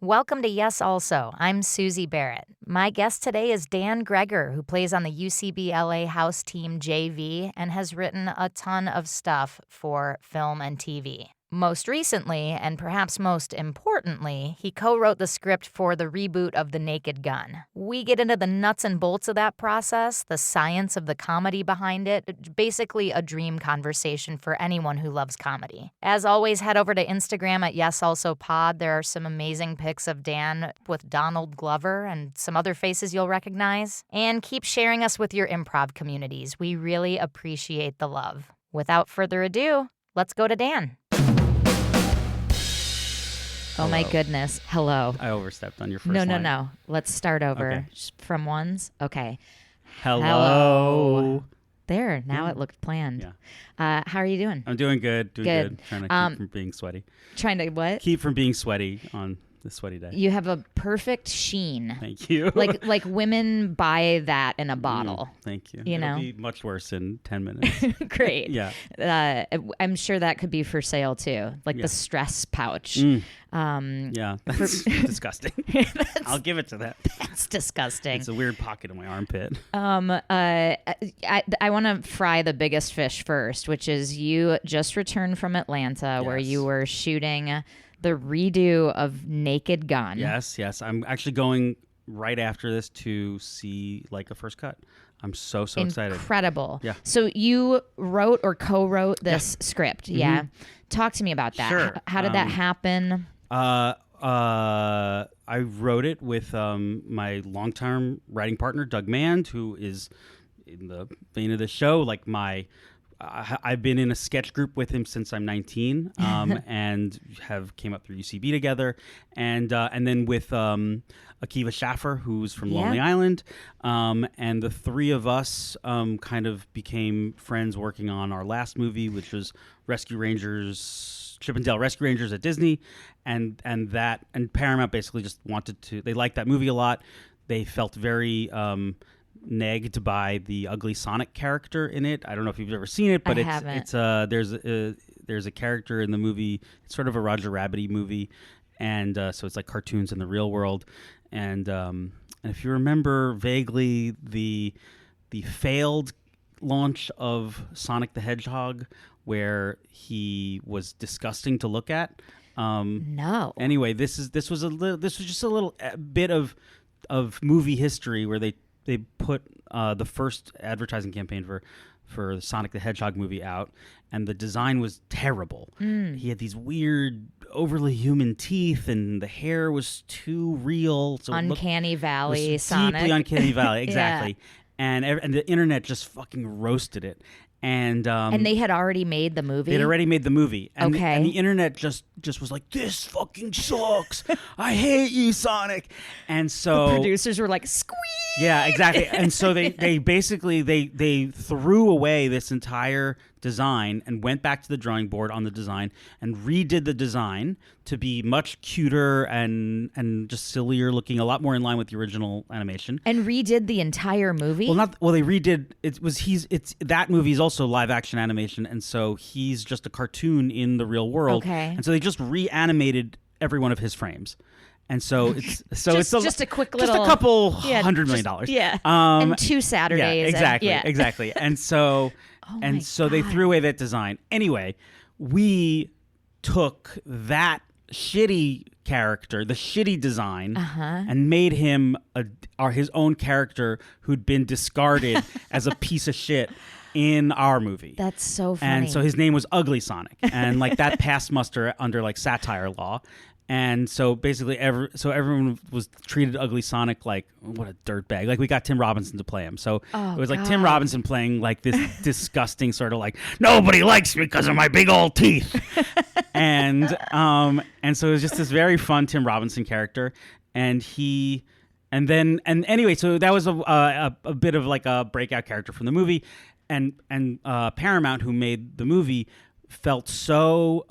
Welcome to Yes Also. I'm Susie Barrett. My guest today is Dan Gregor, who plays on the UCB LA House Team JV and has written a ton of stuff for film and TV. Most recently, and perhaps most importantly, he co-wrote the script for the reboot of The Naked Gun. We get into the nuts and bolts of that process, the science of the comedy behind it, basically a dream conversation for anyone who loves comedy. As always, head over to Instagram at YesAlsoPod. There are some amazing pics of Dan with Donald Glover and some other faces you'll recognize. And keep sharing us with your improv communities. We really appreciate the love. Without further ado, let's go to Dan. Oh, my goodness. Hello. I overstepped on your first line. No. Let's start over. Okay. From ones. Okay. Hello. There. Now it looked planned. Yeah. How are you doing? I'm doing good. Trying to keep from being sweaty. Trying to what? Keep from being sweaty on this sweaty day. You have a perfect sheen. Thank you. like women buy that in a bottle. Thank you. It'll be much worse in 10 minutes. Great. Yeah. I'm sure that could be for sale too. Like the stress pouch. Yeah. That's disgusting. I'll give it to that. That's disgusting. It's a weird pocket in my armpit. I want to fry the biggest fish first, which is you just returned from Atlanta where you were shooting the redo of Naked Gun. Yes. I'm actually going right after this to see like a first cut. I'm so excited. Incredible. Yeah. So you wrote or co-wrote this script. Mm-hmm. Yeah. Talk to me about that. Sure. How did that happen? I wrote it with my longtime writing partner, Doug Mand, who is in the vein of the show, like I've been in a sketch group with him since I'm 19, and have came up through UCB together, and then with Akiva Schaffer, who's from Lonely Island, and the three of us kind of became friends working on our last movie, which was Chip and Dale Rescue Rangers at Disney, and Paramount basically just they liked that movie a lot. They felt very negged by the ugly Sonic character in it. I don't know if you've ever seen it, but there's a character in the movie. It's sort of a Roger Rabbit-y movie, and so it's like cartoons in the real world. And if you remember vaguely the failed launch of Sonic the Hedgehog, where he was disgusting to look at. No. Anyway, this was just a little bit of movie history where they put the first advertising campaign for the Sonic the Hedgehog movie out, and the design was terrible. He had these weird, overly human teeth, and the hair was too real. So Uncanny Valley Sonic. Deeply Uncanny Valley, exactly. Yeah. And the internet just fucking roasted it. And they had already made the movie? They'd already made the movie. And okay. And the internet just was like, this fucking sucks. I hate you, Sonic. And so the producers were like, squeak. Yeah, exactly. And so they basically they threw away this entire design and went back to the drawing board on the design and redid the design to be much cuter and just sillier looking, a lot more in line with the original animation. And redid the entire movie? They redid that movie is also live action animation, and so he's just a cartoon in the real world. Okay. And so they just reanimated every one of his frames. And so it's just a quick little, just a couple $100 million. Yeah. And 2 Saturdays. Exactly. And so they threw away that design. Anyway, we took that shitty character, the shitty design, and made him his own character who'd been discarded as a piece of shit in our movie. That's so funny. And so his name was Ugly Sonic, and like that passed muster under like satire law. And so basically, everyone was treated Ugly Sonic like, what a dirtbag. Like, we got Tim Robinson to play him. So it was like Tim Robinson playing like this disgusting sort of like, nobody likes me because of my big old teeth. And so it was just this very fun Tim Robinson character. And anyway, so that was a bit of like a breakout character from the movie. And Paramount, who made the movie, felt so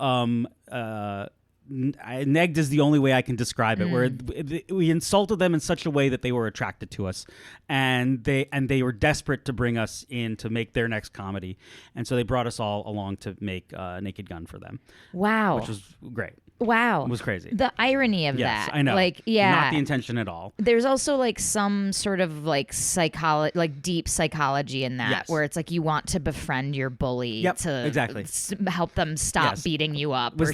negged is the only way I can describe it. Where we insulted them in such a way that they were attracted to us, and they were desperate to bring us in to make their next comedy, and so they brought us all along to make Naked Gun for them. Wow, which was great. Wow. It was crazy. The irony of Yes, that. I know. Like, yeah. Not the intention at all. There's also like some sort of like deep psychology in that, Yes. where it's like you want to befriend your bully Yep, to exactly. help them stop Yes. beating you up. Was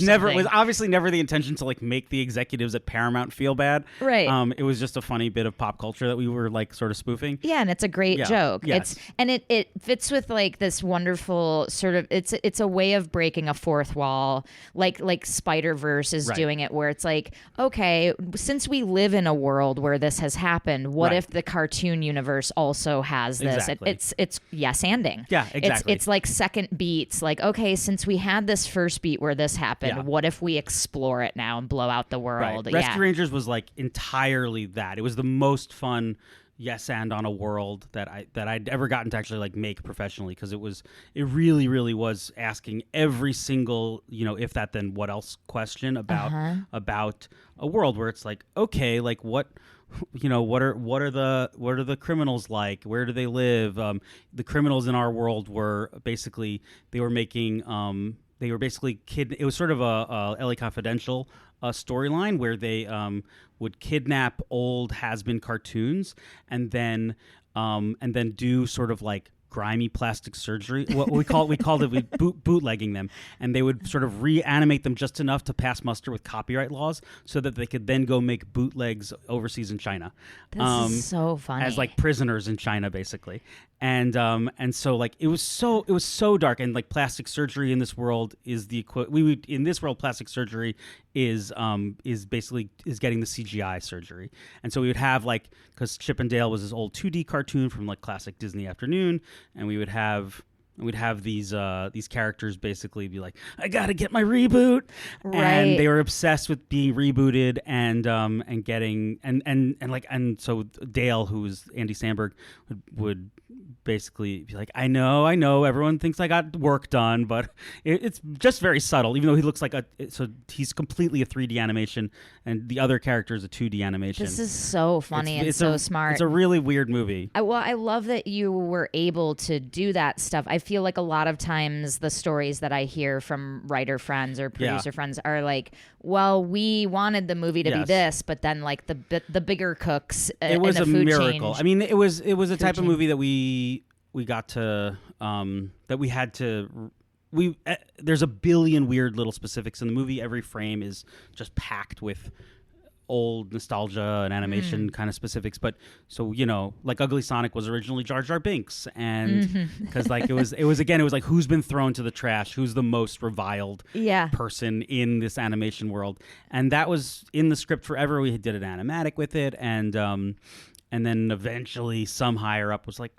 obviously never the intention to like make the executives at Paramount feel bad. Right. It was just a funny bit of pop culture that we were like sort of spoofing. Yeah, and it's a great joke. Yes. It fits with like this wonderful sort of it's a way of breaking a fourth wall, like Spider-Verse is doing it, where it's like, okay, since we live in a world where this has happened, what if the cartoon universe also has this? Exactly. It's yes-anding. Yeah, exactly. It's like second beats, like, okay, since we had this first beat where this happened, what if we explore it now and blow out the world? Right. Rescue Rangers was like entirely that. It was the most fun yes and on a world that I'd ever gotten to actually like make professionally, because it really was asking every single, if that then what else question about a world where it's like, okay, like what what are the criminals like? Where do they live? The criminals in our world were basically it was sort of a LA Confidential storyline where they would kidnap old has-been cartoons and then do sort of like grimy plastic surgery. What we called it bootlegging them, and they would sort of reanimate them just enough to pass muster with copyright laws, so that they could then go make bootlegs overseas in China. This is so funny. As like prisoners in China, basically. And so like it was so dark, and like plastic surgery in this world is in this world plastic surgery is basically getting the CGI surgery. And so we would have like, because Chip and Dale was this old 2D cartoon from like classic Disney Afternoon, and we'd have these characters basically be like, I gotta get my reboot, and they were obsessed with being rebooted and getting and so Dale, who's Andy Samberg, would basically be like, I know everyone thinks I got work done, but it's just very subtle, even though he looks like so he's completely a 3D animation and the other character is a 2D animation. This is so funny and so smart. It's a really weird movie. I love that you were able to do that stuff. I feel like a lot of times the stories that I hear from writer friends or producer friends are like, well, we wanted the movie to be this, but then like the bigger cooks it was in the a food miracle. change. I mean, it was a type of movie that we got to that we had to there's a billion weird little specifics in the movie. Every frame is just packed with old nostalgia and animation kind of specifics, but so like Ugly Sonic was originally Jar Jar Binks, and because like it was like who's been thrown to the trash, who's the most reviled person in this animation world, and that was in the script forever. We did an animatic with it, and then eventually some higher up was like,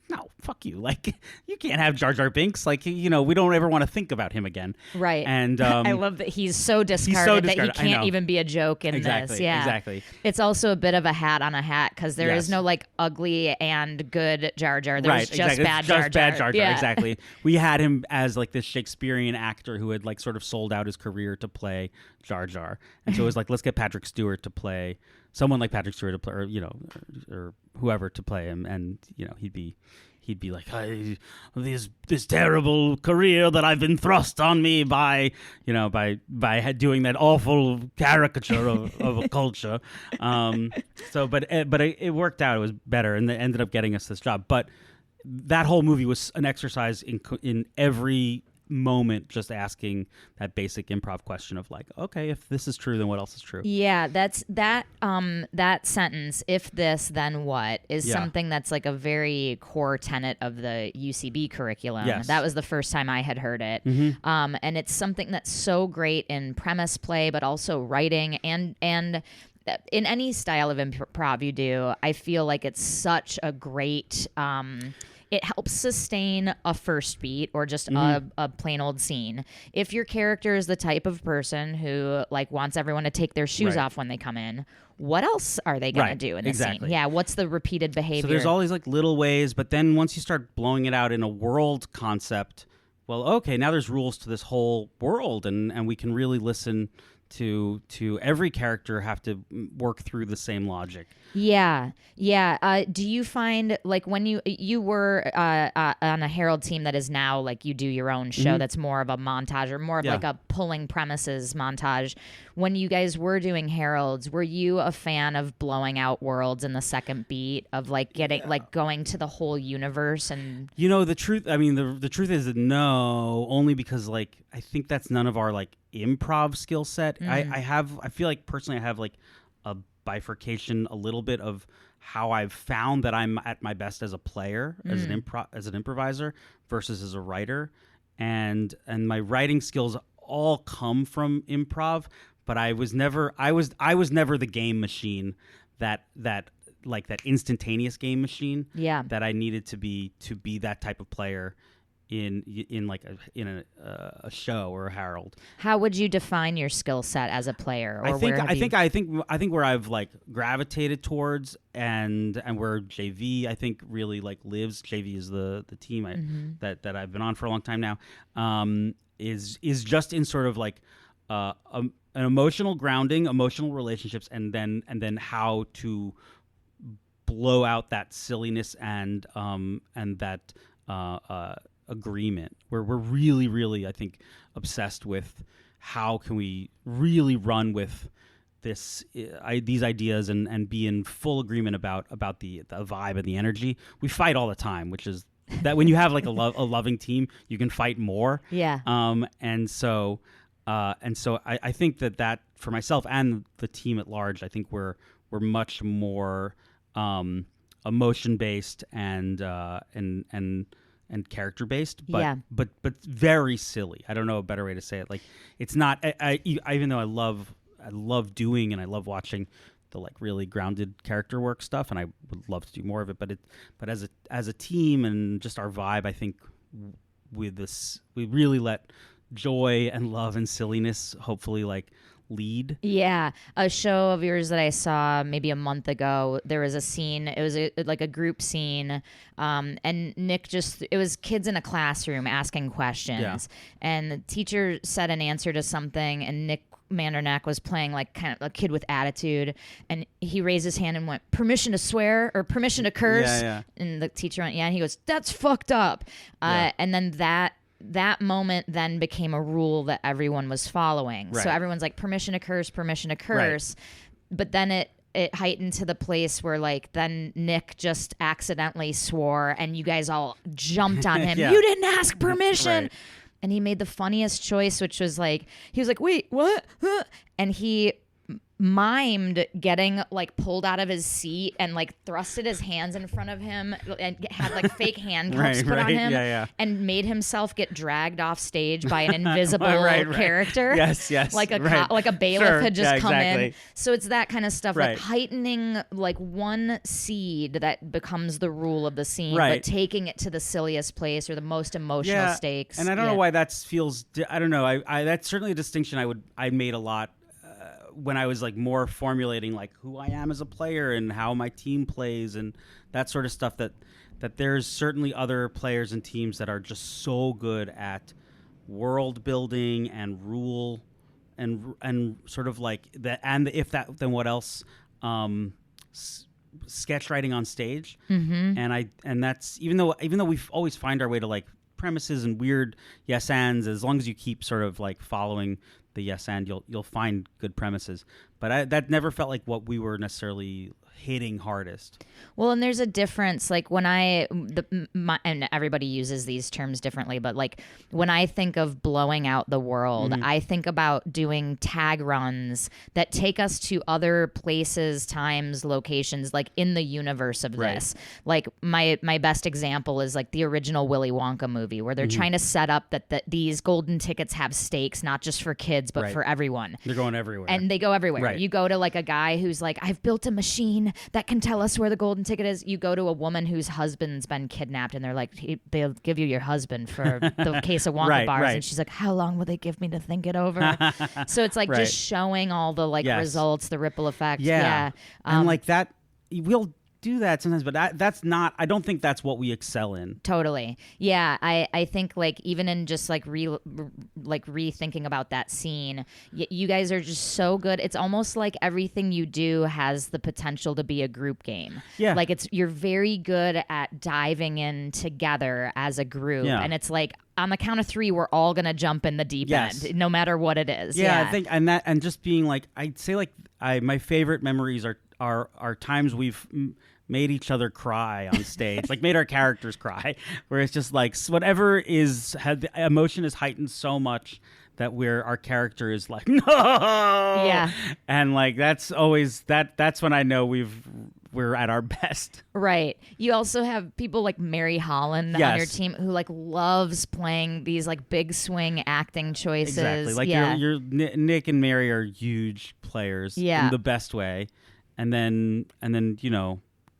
no, fuck you. Like, you can't have Jar Jar Binks. Like, we don't ever want to think about him again. Right. And I love that he's so discarded that he can't even be a joke in this. Yeah. Exactly. It's also a bit of a hat on a hat, because there is no like ugly and good Jar Jar. There's just bad Jar Jar. Just bad Jar Jar. Yeah. Exactly. We had him as like this Shakespearean actor who had like sort of sold out his career to play Jar Jar, and so it was like, let's get Patrick Stewart to play someone like Patrick Stewart to play, or whoever to play him, and he'd be like, this terrible career that I've been thrust on me by doing that awful caricature of a culture. But it worked out. It was better, and they ended up getting us this job. But that whole movie was an exercise in every moment, just asking that basic improv question of like, okay, if this is true, then what else is true? Yeah, that's that sentence, if this then what, is something that's like a very core tenet of the UCB curriculum. Yes. That was the first time I had heard it. And it's something that's so great in premise play, but also writing and in any style of improv you do. I feel like it's such a great it helps sustain a first beat or just a plain old scene. If your character is the type of person who like wants everyone to take their shoes off when they come in, what else are they going to do in the scene? Yeah, what's the repeated behavior? So there's all these like little ways, but then once you start blowing it out in a world concept, well, okay, now there's rules to this whole world, and we can really listen to every character have to work through the same logic. Yeah. Do you find like when you were on a Herald team that is now like you do your own show that's more of a montage or more of like a pulling premises montage? When you guys were doing Heralds, were you a fan of blowing out worlds in the second beat of like getting like going to the whole universe? And the truth, I mean, the truth is that no, only because like I think that's none of our like improv skill set. I feel like personally I have like a bifurcation a little bit of how I've found that I'm at my best as a player, as an improviser versus as a writer, and my writing skills all come from improv, but I was never the game machine that like that instantaneous game machine that I needed to be that type of player in a show or a Herald. How would you define your skill set as a player? Or I think where I've like gravitated towards and where JV I think really like lives. JV is the team that I've been on for a long time now. Is just in sort of like an emotional grounding, emotional relationships, and then how to blow out that silliness and that agreement, where we're really, really, I think, obsessed with how can we really run with these ideas and be in full agreement about the vibe and the energy. We fight all the time, which is that when you have like a loving team, you can fight more. Yeah. And so I think that for myself and the team at large, I think we're much more emotion based and character based, but very silly. I don't know a better way to say it. Like it's not. I even though I love doing and I love watching the like really grounded character work stuff, and I would love to do more of it. But as a team and just our vibe, I think with this we really let joy and love and silliness hopefully like lead. Yeah. A show of yours that I saw maybe a month ago, there was a scene, it was like a group scene, and Nick it was kids in a classroom asking questions, and the teacher said an answer to something, and Nick Mandernack was playing like kind of a kid with attitude, and he raised his hand and went, "Permission to swear," or "Permission to curse," and the teacher went, "Yeah," and he goes, "That's fucked up," and then that moment then became a rule that everyone was following. Right. So everyone's like, permission to curse. Right. But then it heightened to the place where like then Nick just accidentally swore and you guys all jumped on him. You didn't ask permission. Right. And he made the funniest choice, which was like, he was like, wait, what? Huh? And he mimed getting like pulled out of his seat and like thrusted his hands in front of him and had like fake handcuffs put on him and made himself get dragged off stage by an invisible character. Yes. Like a bailiff had just come in. So it's that kind of stuff, like heightening like one seed that becomes the rule of the scene, but taking it to the silliest place or the most emotional stakes. And I don't know why that feels. I don't know. I that's certainly a distinction I made a lot. When I was like more formulating like who I am as a player and how my team plays and that sort of stuff, that there's certainly other players and teams that are just so good at world building and rule and sort of like that, and if that, then what else, sketch writing on stage. And that's even though we always find our way to like premises and weird yes ands, as long as you keep sort of like following the yes and you'll find good premises, but that never felt like what we were necessarily hitting hardest. Well, and there's a difference, like when and everybody uses these terms differently, but like when I think of blowing out the world, I think about doing tag runs that take us to other places, times, locations, like in the universe of this. Like my best example is like the original Willy Wonka movie, where they're trying to set up that these golden tickets have stakes, not just for kids, but for everyone. They're going everywhere. And they go everywhere. You go to like a guy who's like, I've built a machine that can tell us where the golden ticket is. You go to a woman whose husband's been kidnapped, and they're like, they'll give you your husband for the case of Wonka bars. And she's like, how long will they give me to think it over? So it's like just showing all the like results, the ripple effect. And like that, do that sometimes, but that's not. I don't think that's what we excel in. Totally. Yeah. I think like even in just like rethinking about that scene, you guys are just so good. It's almost like everything you do has the potential to be a group game. Yeah. Like you're very good at diving in together as a group. Yeah. And it's like on the count of 3, we're all going to jump in the deep end, no matter what it is. Yeah. I think, and just being like, I'd say like my favorite memories are times we've made each other cry on stage, like made our characters cry, where it's just like whatever the emotion is heightened so much that our character is like, no, yeah, and like that's always that's when I know we're at our best. Right. You also have people like Mary Holland on your team who like loves playing these like big swing acting choices. Exactly. Like your Nick and Mary are huge players in the best way. And then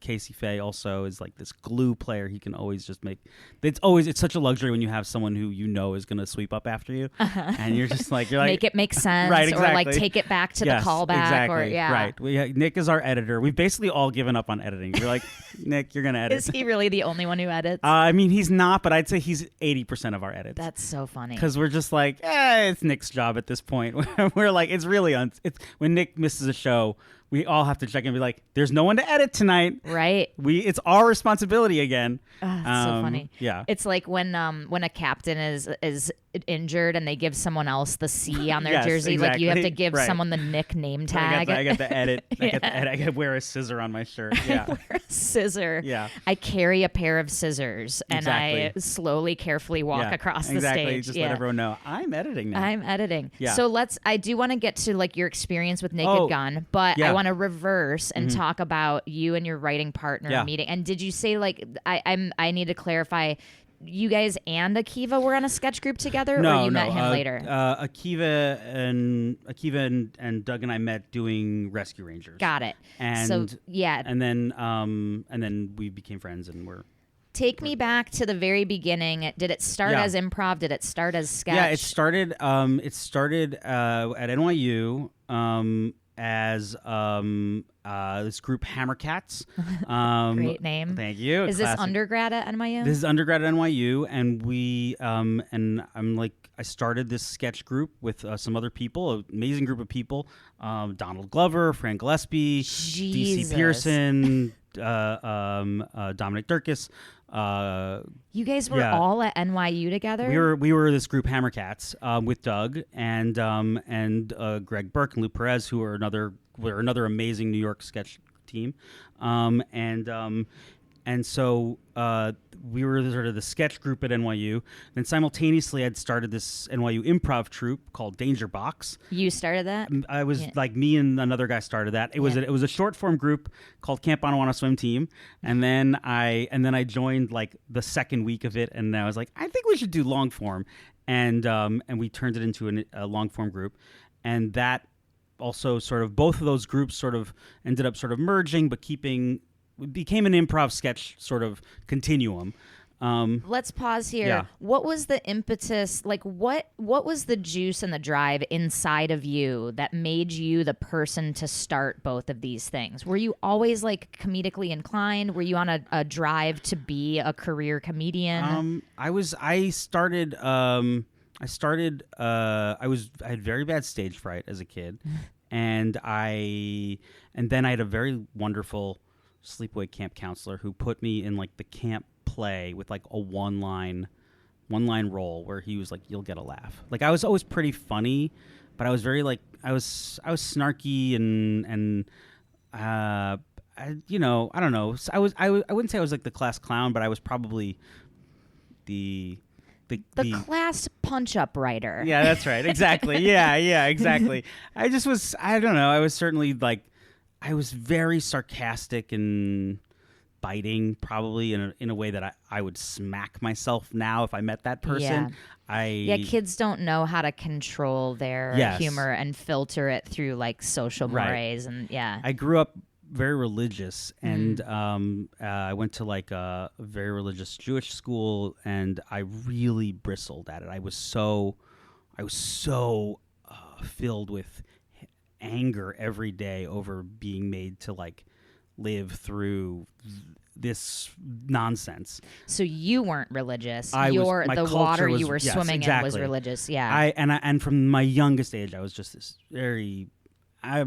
Casey Faye also is like this glue player. He can always just make it's such a luxury when you have someone who is going to sweep up after you, and you're like make it make sense, right? Exactly. Or like take it back to the callback, exactly. Right. Nick is our editor. We've basically all given up on editing. We're like, Nick, you're going to edit. Is he really the only one who edits? I mean, he's not, but I'd say he's 80% of our edits. That's so funny because we're just like, it's Nick's job at this point. We're like, it's really it's when Nick misses a show, we all have to check in and be like, there's no one to edit tonight. Right. It's our responsibility again. It's so funny. Yeah. It's like when a captain is injured and they give someone else the C on their jersey. Exactly. Like you have to give someone the Nick name tag. I got to edit. I got to wear a scissor on my shirt. Yeah. I wear a scissor. Yeah. I carry a pair of scissors and I slowly, carefully walk across the stage. Just let everyone know I'm editing now. I'm editing. Yeah. So I do want to get to like your experience with Naked Gun, but I want to reverse and talk about you and your writing partner meeting. And did you say like I need to clarify, you guys and Akiva were on a sketch group together, or you met him later? Akiva and Doug and I met doing Rescue Rangers. Got it. And so yeah, and then we became friends and we're. Take me back to the very beginning. Did it start as improv? Did it start as sketch? Yeah, it started. It started at NYU. As this group Hammercats. Great name. Thank you. Is this undergrad at NYU? This is undergrad at NYU, and we and I'm like I started this sketch group with some other people, an amazing group of people. Donald Glover, Fran Gillespie, DC Pearson, Dominic Durkis. You guys were all at NYU together? We were this group Hammercats with Doug and Greg Burke and Lou Perez, who are another amazing New York sketch team, and so we were sort of the sketch group at NYU. Then simultaneously, I'd started this NYU improv troupe called Danger Box. You started that? I was like me and another guy started that. It was a short form group called Camp Onawana Swim Team, and then I joined like the second week of it, and I was like, I think we should do long form, and we turned it into a long form group, and that also sort of both of those groups sort of ended up sort of merging, but became an improv sketch sort of continuum. Let's pause here. Yeah. What was the impetus? Like, what was the juice and the drive inside of you that made you the person to start both of these things? Were you always like comedically inclined? Were you on a drive to be a career comedian? I had very bad stage fright as a kid, and then I had a very wonderful sleepaway camp counselor who put me in like the camp play with like a one line role where he was like, you'll get a laugh. Like I was always pretty funny, but I was very like I was snarky and I don't know. I wouldn't say I was like the class clown, but I was probably the class punch-up writer. Yeah, that's right. Exactly. Yeah, exactly. I don't know. I was certainly like, I was very sarcastic and biting, probably in a way that I would smack myself now if I met that person. Kids don't know how to control their humor and filter it through like social mores, and I grew up very religious, and I went to like a very religious Jewish school, and I really bristled at it. I was so filled with anger every day over being made to like live through this nonsense. So you weren't religious. My the water was, you were yes, swimming exactly. in was religious. Yeah. And from my youngest age, I was just this very. I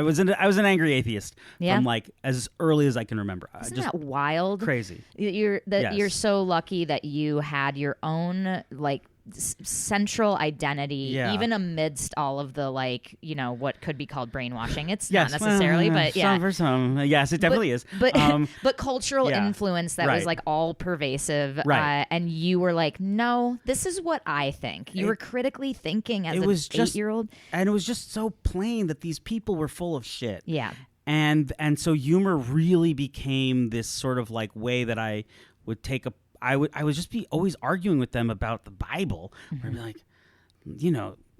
was an angry atheist from like as early as I can remember. Isn't that wild? Crazy. You're so lucky that you had your own like central identity, even amidst all of the like what could be called brainwashing. It's not necessarily, but for some, yes, it definitely is. But cultural influence that was like all pervasive, and you were like, no, this is what I think. You were critically thinking as an 8-year-old, and it was just so plain that these people were full of shit. Yeah, and so humor really became this sort of like way that I would take a. I would just be always arguing with them about the Bible. Where I'd be like,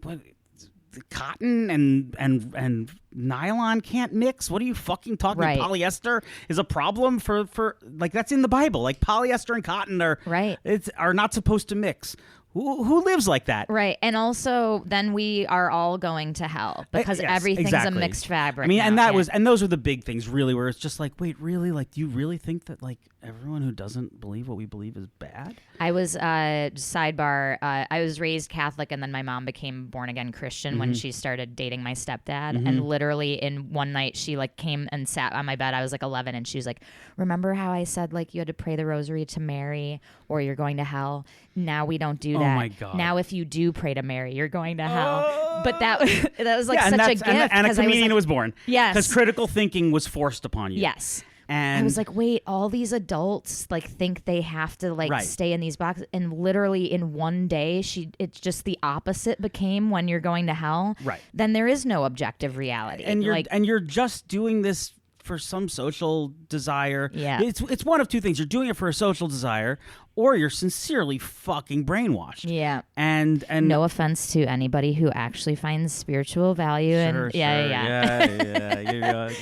what, cotton and nylon can't mix. What are you fucking talking? Right. Polyester is a problem for like that's in the Bible. Like polyester and cotton are not supposed to mix. Who lives like that? Right. And also then we are all going to hell because everything's a mixed fabric. I mean, now. and those are the big things really where it's just like, wait, really? Like, do you really think that like everyone who doesn't believe what we believe is bad? I was sidebar. I was raised Catholic, and then my mom became born again Christian when she started dating my stepdad. And literally in one night, she like came and sat on my bed. I was like 11, and she was like, "Remember how I said like you had to pray the rosary to Mary, or you're going to hell? Now we don't do that. Oh my God. Now if you do pray to Mary, you're going to hell." But that was like such a gift. And a comedian was born. Yes, because critical thinking was forced upon you. Yes. And I was like, wait, all these adults like think they have to like stay in these boxes, and literally in one day, it's just the opposite became when you're going to hell. Right. Then there is no objective reality, and you're just doing this for some social desire. Yeah. It's one of two things. You're doing it for a social desire, or you're sincerely fucking brainwashed. Yeah. And no offense to anybody who actually finds spiritual value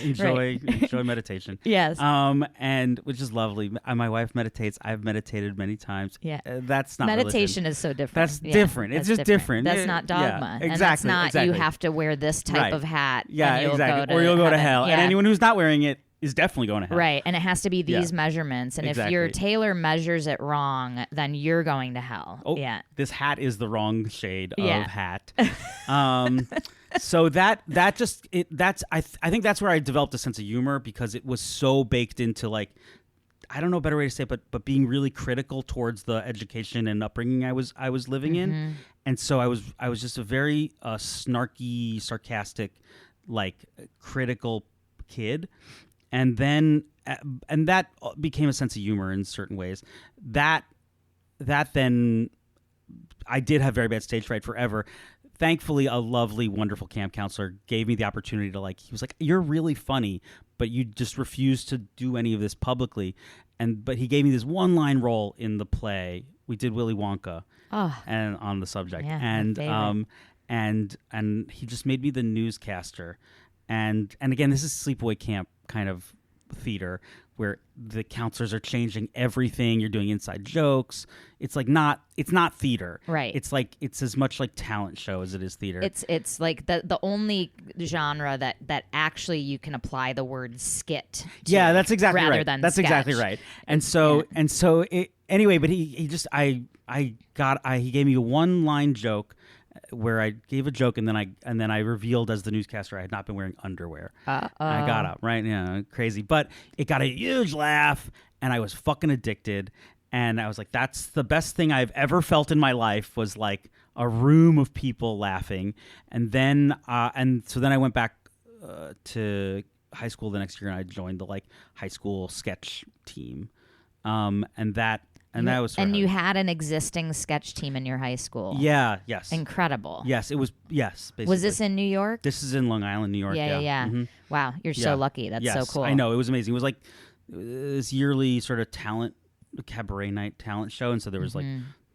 enjoy meditation. Yes. And which is lovely. My wife meditates. I've meditated many times. Yeah. That's not meditation religion. Is so different. That's different. It's just different. That's not dogma. Yeah, exactly. And that's not exactly. You have to wear this type of hat. Yeah, and exactly. Or you'll go to hell. Yeah. And anyone who's not wearing it is definitely going to hell. Right. And it has to be these measurements. And if your tailor measures it wrong, then you're going to hell. Oh, yeah. This hat is the wrong shade of hat. So I think that's where I developed a sense of humor, because it was so baked into like, I don't know a better way to say it, but being really critical towards the education and upbringing I was living in. And so I was just a very snarky, sarcastic, like critical kid. And then and that became a sense of humor in certain ways. That then I did have very bad stage fright forever. Thankfully, a lovely, wonderful camp counselor gave me the opportunity to he was like, "You're really funny, but you just refuse to do any of this publicly." But he gave me this one-line role in the play. We did Willy Wonka, and on the subject, and he just made me the newscaster. And again, this is sleepaway camp kind of theater where the counselors are changing everything. You're doing inside jokes. It's not theater. Right. It's as much like talent show as it is theater. It's like the only genre that actually you can apply the word skit to. Yeah, that's exactly rather right. Than that's sketch. Exactly right. And so anyway, but he just he gave me a one-line joke where I gave a joke and then I revealed as the newscaster I had not been wearing underwear. I got up, right? Yeah, crazy. But it got a huge laugh and I was fucking addicted. And I was like, that's the best thing I've ever felt in my life, was like a room of people laughing. And then so then I went back to high school the next year and I joined the high school sketch team. And that was you had an existing sketch team in your high school. Yeah. Yes. Incredible. Yes, it was. Yes. Basically. Was this in New York? This is in Long Island, New York. Yeah. Mm-hmm. Wow, you're so lucky. That's so cool. I know, it was amazing. It was like this yearly sort of cabaret night talent show, and so there was like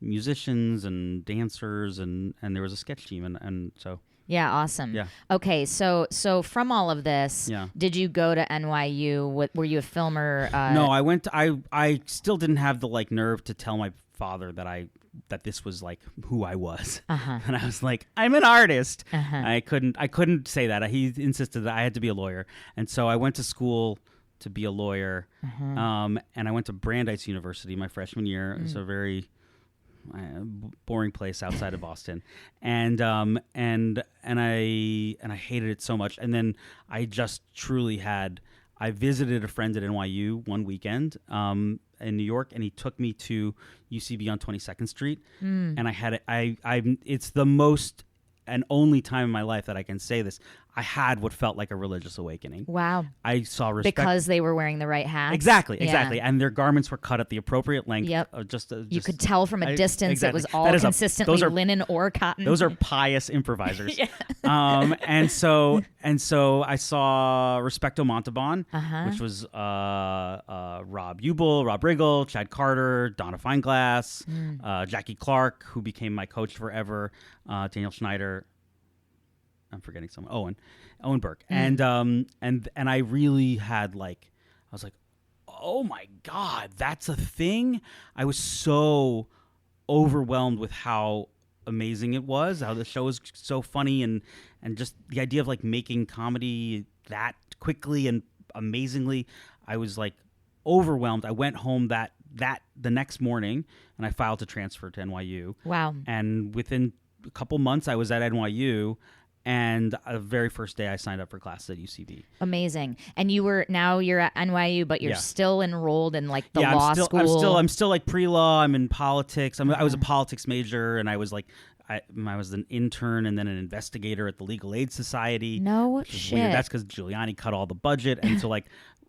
musicians and dancers, and there was a sketch team, and so. Yeah, awesome. Yeah. Okay, so from all of this, did you go to NYU? Were you a filmer? No, I went. I still didn't have the nerve to tell my father that this was who I was, and I was like, I'm an artist. I couldn't say that. He insisted that I had to be a lawyer, and so I went to school to be a lawyer. And I went to Brandeis University my freshman year. It's a very boring place outside of Boston, and I hated it so much. And then I just truly I visited a friend at NYU one weekend in New York, and he took me to UCB on 22nd Street, and it's the most and only time in my life that I can say this. I had what felt like a religious awakening. Wow. I saw respect. Because they were wearing the right hats? Exactly. And their garments were cut at the appropriate length. Yep. You could tell from a distance exactly. it was all consistently linen or cotton. Those are pious improvisers. And so I saw Respecto Montalban, which was Rob Ubel, Rob Riggle, Chad Carter, Donna Fineglass, Jackie Clark, who became my coach forever, Daniel Schneider. I'm forgetting someone. Owen Burke. And I really had I was like, oh my God, that's a thing. I was so overwhelmed with how amazing it was, how the show was so funny, and just the idea of making comedy that quickly and amazingly. I was overwhelmed. I went home that the next morning, and I filed to transfer to NYU. Wow. And within a couple months I was at NYU. And the very first day I signed up for classes at UCB. Amazing. And you're at NYU, but you're still enrolled in the law school. I'm still pre-law. I'm in politics. I was a politics major, and I was I was an intern and then an investigator at the Legal Aid Society. No shit. Weird. That's because Giuliani cut all the budget. And so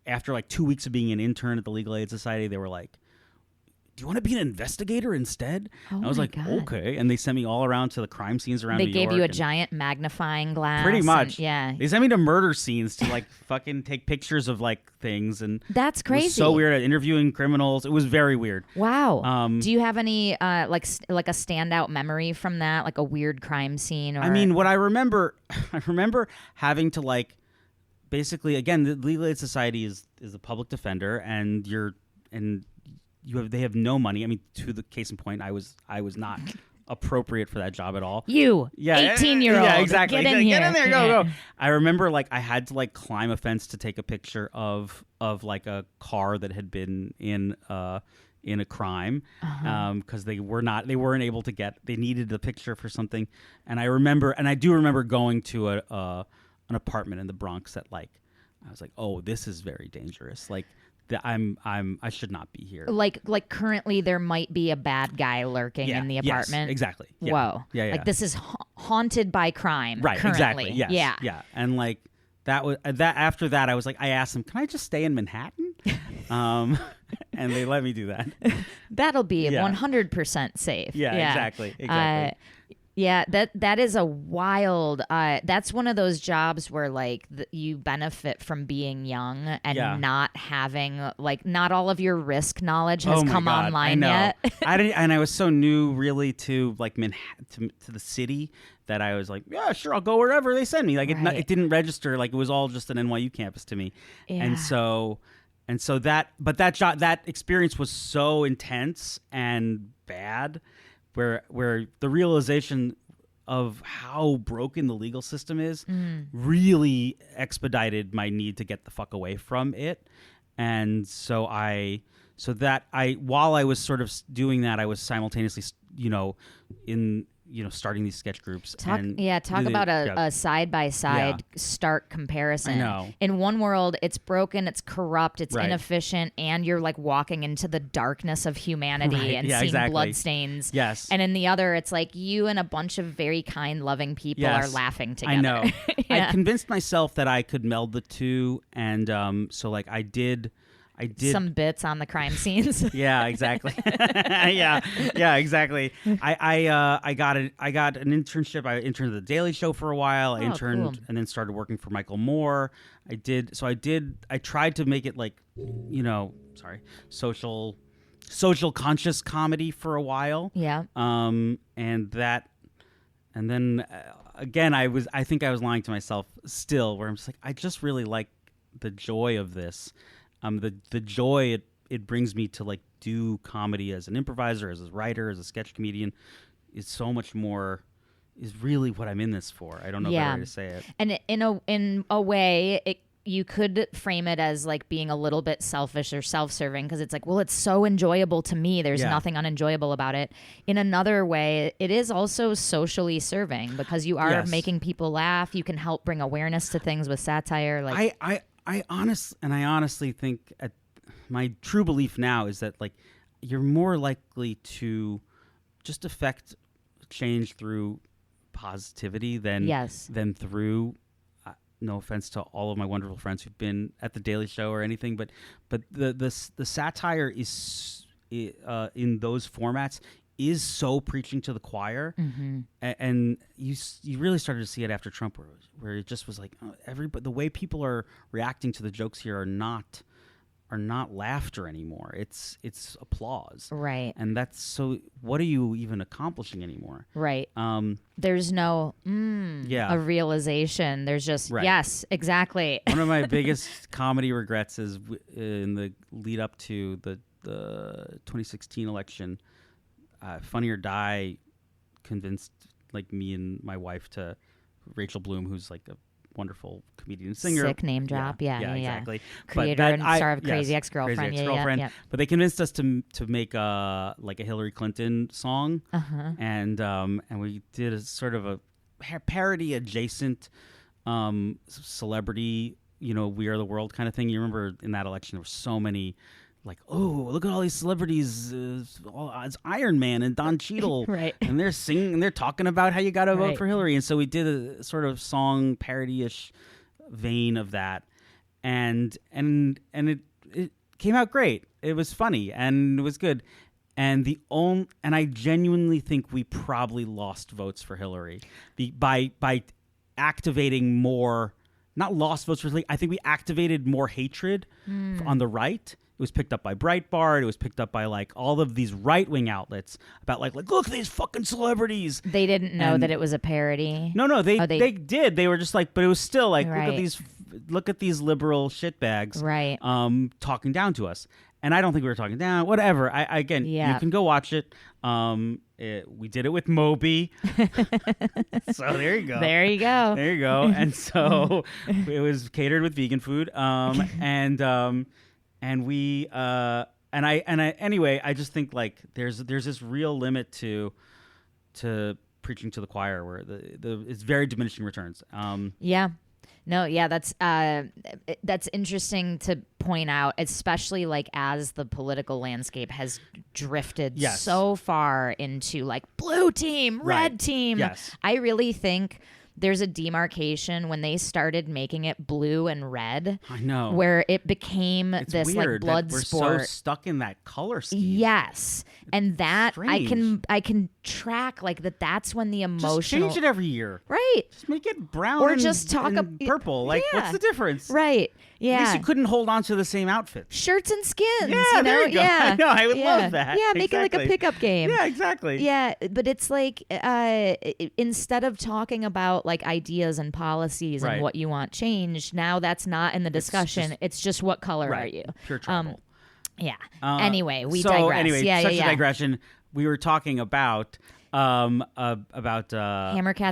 after 2 weeks of being an intern at the Legal Aid Society, they were like, do you want to be an investigator instead? And I was like, God. Okay. And they sent me all around to the crime scenes around New York. They gave you a giant magnifying glass. Pretty much. Yeah. They sent me to murder scenes to fucking take pictures of things. And that's crazy. It was so weird. Interviewing criminals. It was very weird. Wow. Do you have any a standout memory from that? Like a weird crime scene? Or... I mean, what I remember having to basically, again, the Legal Aid Society is a public defender, and they have no money. I mean, to the case in point, I was not appropriate for that job at all. 18-year-old. Yeah, exactly. Get in here. Get in there. Go. I remember I had to climb a fence to take a picture of a car that had been in a crime, because they weren't able to get. They needed the picture for something, and I do remember going to an apartment in the Bronx that I was like, oh, this is very dangerous. I should not be here. Currently there might be a bad guy lurking in the apartment. Yes, exactly. Yeah. Whoa. Yeah. This is haunted by crime. Right. Currently. Exactly. Yes. Yeah. And that was that. After that, I was I asked them, can I just stay in Manhattan? And they let me do that. That'll be 100% safe. Yeah. Exactly. Yeah, that is a wild. That's one of those jobs where you benefit from being young and not having not all of your risk knowledge has come online yet. And I was so new, really, to Manhattan, to the city, that I was yeah, sure, I'll go wherever they send me. It didn't register. It was all just an NYU campus to me, and so that experience was so intense and bad. Where the realization of how broken the legal system is really expedited my need to get the fuck away from it. And so while I was sort of doing that, I was simultaneously, starting these sketch groups. Talk about a side-by-side stark comparison. I know. In one world, it's broken, it's corrupt, it's inefficient, and you're walking into the darkness of humanity and seeing bloodstains. Yes. And in the other, it's you and a bunch of very kind, loving people are laughing together. I know. I convinced myself that I could meld the two, and I did some bits on the crime scenes. Yeah, exactly. yeah, exactly. I got an internship. I interned at the Daily Show for a while. I interned cool. and then started working for Michael Moore. I tried to make it social conscious comedy for a while. Yeah. And then again, I think I was lying to myself still, where I'm just I just really like the joy of this. The joy it brings me to do comedy as an improviser, as a writer, as a sketch comedian, is so much more, is really what I'm in this for. I don't know a better way to say it. And in a way, you could frame it as like being a little bit selfish or self-serving because it's like, well, it's so enjoyable to me. There's nothing unenjoyable about it. In another way, it is also socially serving because you are making people laugh. You can help bring awareness to things with satire. Like I honestly think my true belief now is that like you're more likely to just affect change through positivity than through no offense to all of my wonderful friends who've been at the Daily Show or anything, but the satire is in those formats is so preaching to the choir, and you really started to see it after Trump, where it just was like the way people are reacting to the jokes here are not laughter anymore. It's applause. Right. And that's so what are you even accomplishing anymore? Right. There's no a realization. There's just yes, exactly. One of my biggest comedy regrets is in the lead up to the 2016 election, Funny or Die convinced like me and my wife to Rachel Bloom, who's like a wonderful comedian and singer. Sick name drop. Yeah, exactly. Creator and star of Crazy Ex-Girlfriend. Crazy Ex-Girlfriend. Yeah. But they convinced us to make like a Hillary Clinton song, and we did a sort of a parody adjacent celebrity, We Are the World kind of thing. You remember in that election there were so many. Like, oh, look at all these celebrities. It's Iron Man and Don Cheadle. Right. And they're singing and they're talking about how you got to vote for Hillary. And so we did a sort of song parody-ish vein of that. And it came out great. It was funny and it was good. And I genuinely think we probably lost votes for Hillary by activating more, not lost votes for Hillary. I think we activated more hatred on the right. It was picked up by Breitbart. It was picked up by like all of these right-wing outlets about like look at these fucking celebrities. They didn't know that it was a parody. No, they did. They were just like, but it was still like look at these liberal shitbags, right? Talking down to us. And I don't think we were talking down. Whatever. You can go watch it. We did it with Moby. So there you go. There you go. There you go. And so it was catered with vegan food. And we anyway, I just think like there's this real limit to preaching to the choir where it's very diminishing returns. That's interesting to point out, especially like as the political landscape has drifted so far into like blue team, red team. Yes. I really think there's a demarcation when they started making it blue and red. I know. Where it became this like blood sport. We're so stuck in that color scheme. Yes. And that strange. I can track like that's when the emotional. Just change it every year. Right. Just make it brown or just talk and purple. Like what's the difference? Right. Yeah. At least you couldn't hold on to the same outfit. Shirts and skins. Yeah, there you go. Yeah. I know. I would love that. Yeah, make it like a pickup game. Yeah, exactly. Yeah, but it's like instead of talking about like ideas and policies and what you want changed, now that's not in the discussion. It's just what color are you? Pure trouble. Yeah. Anyway, we digress. Anyway, yeah, such a digression. We were talking about Hammercats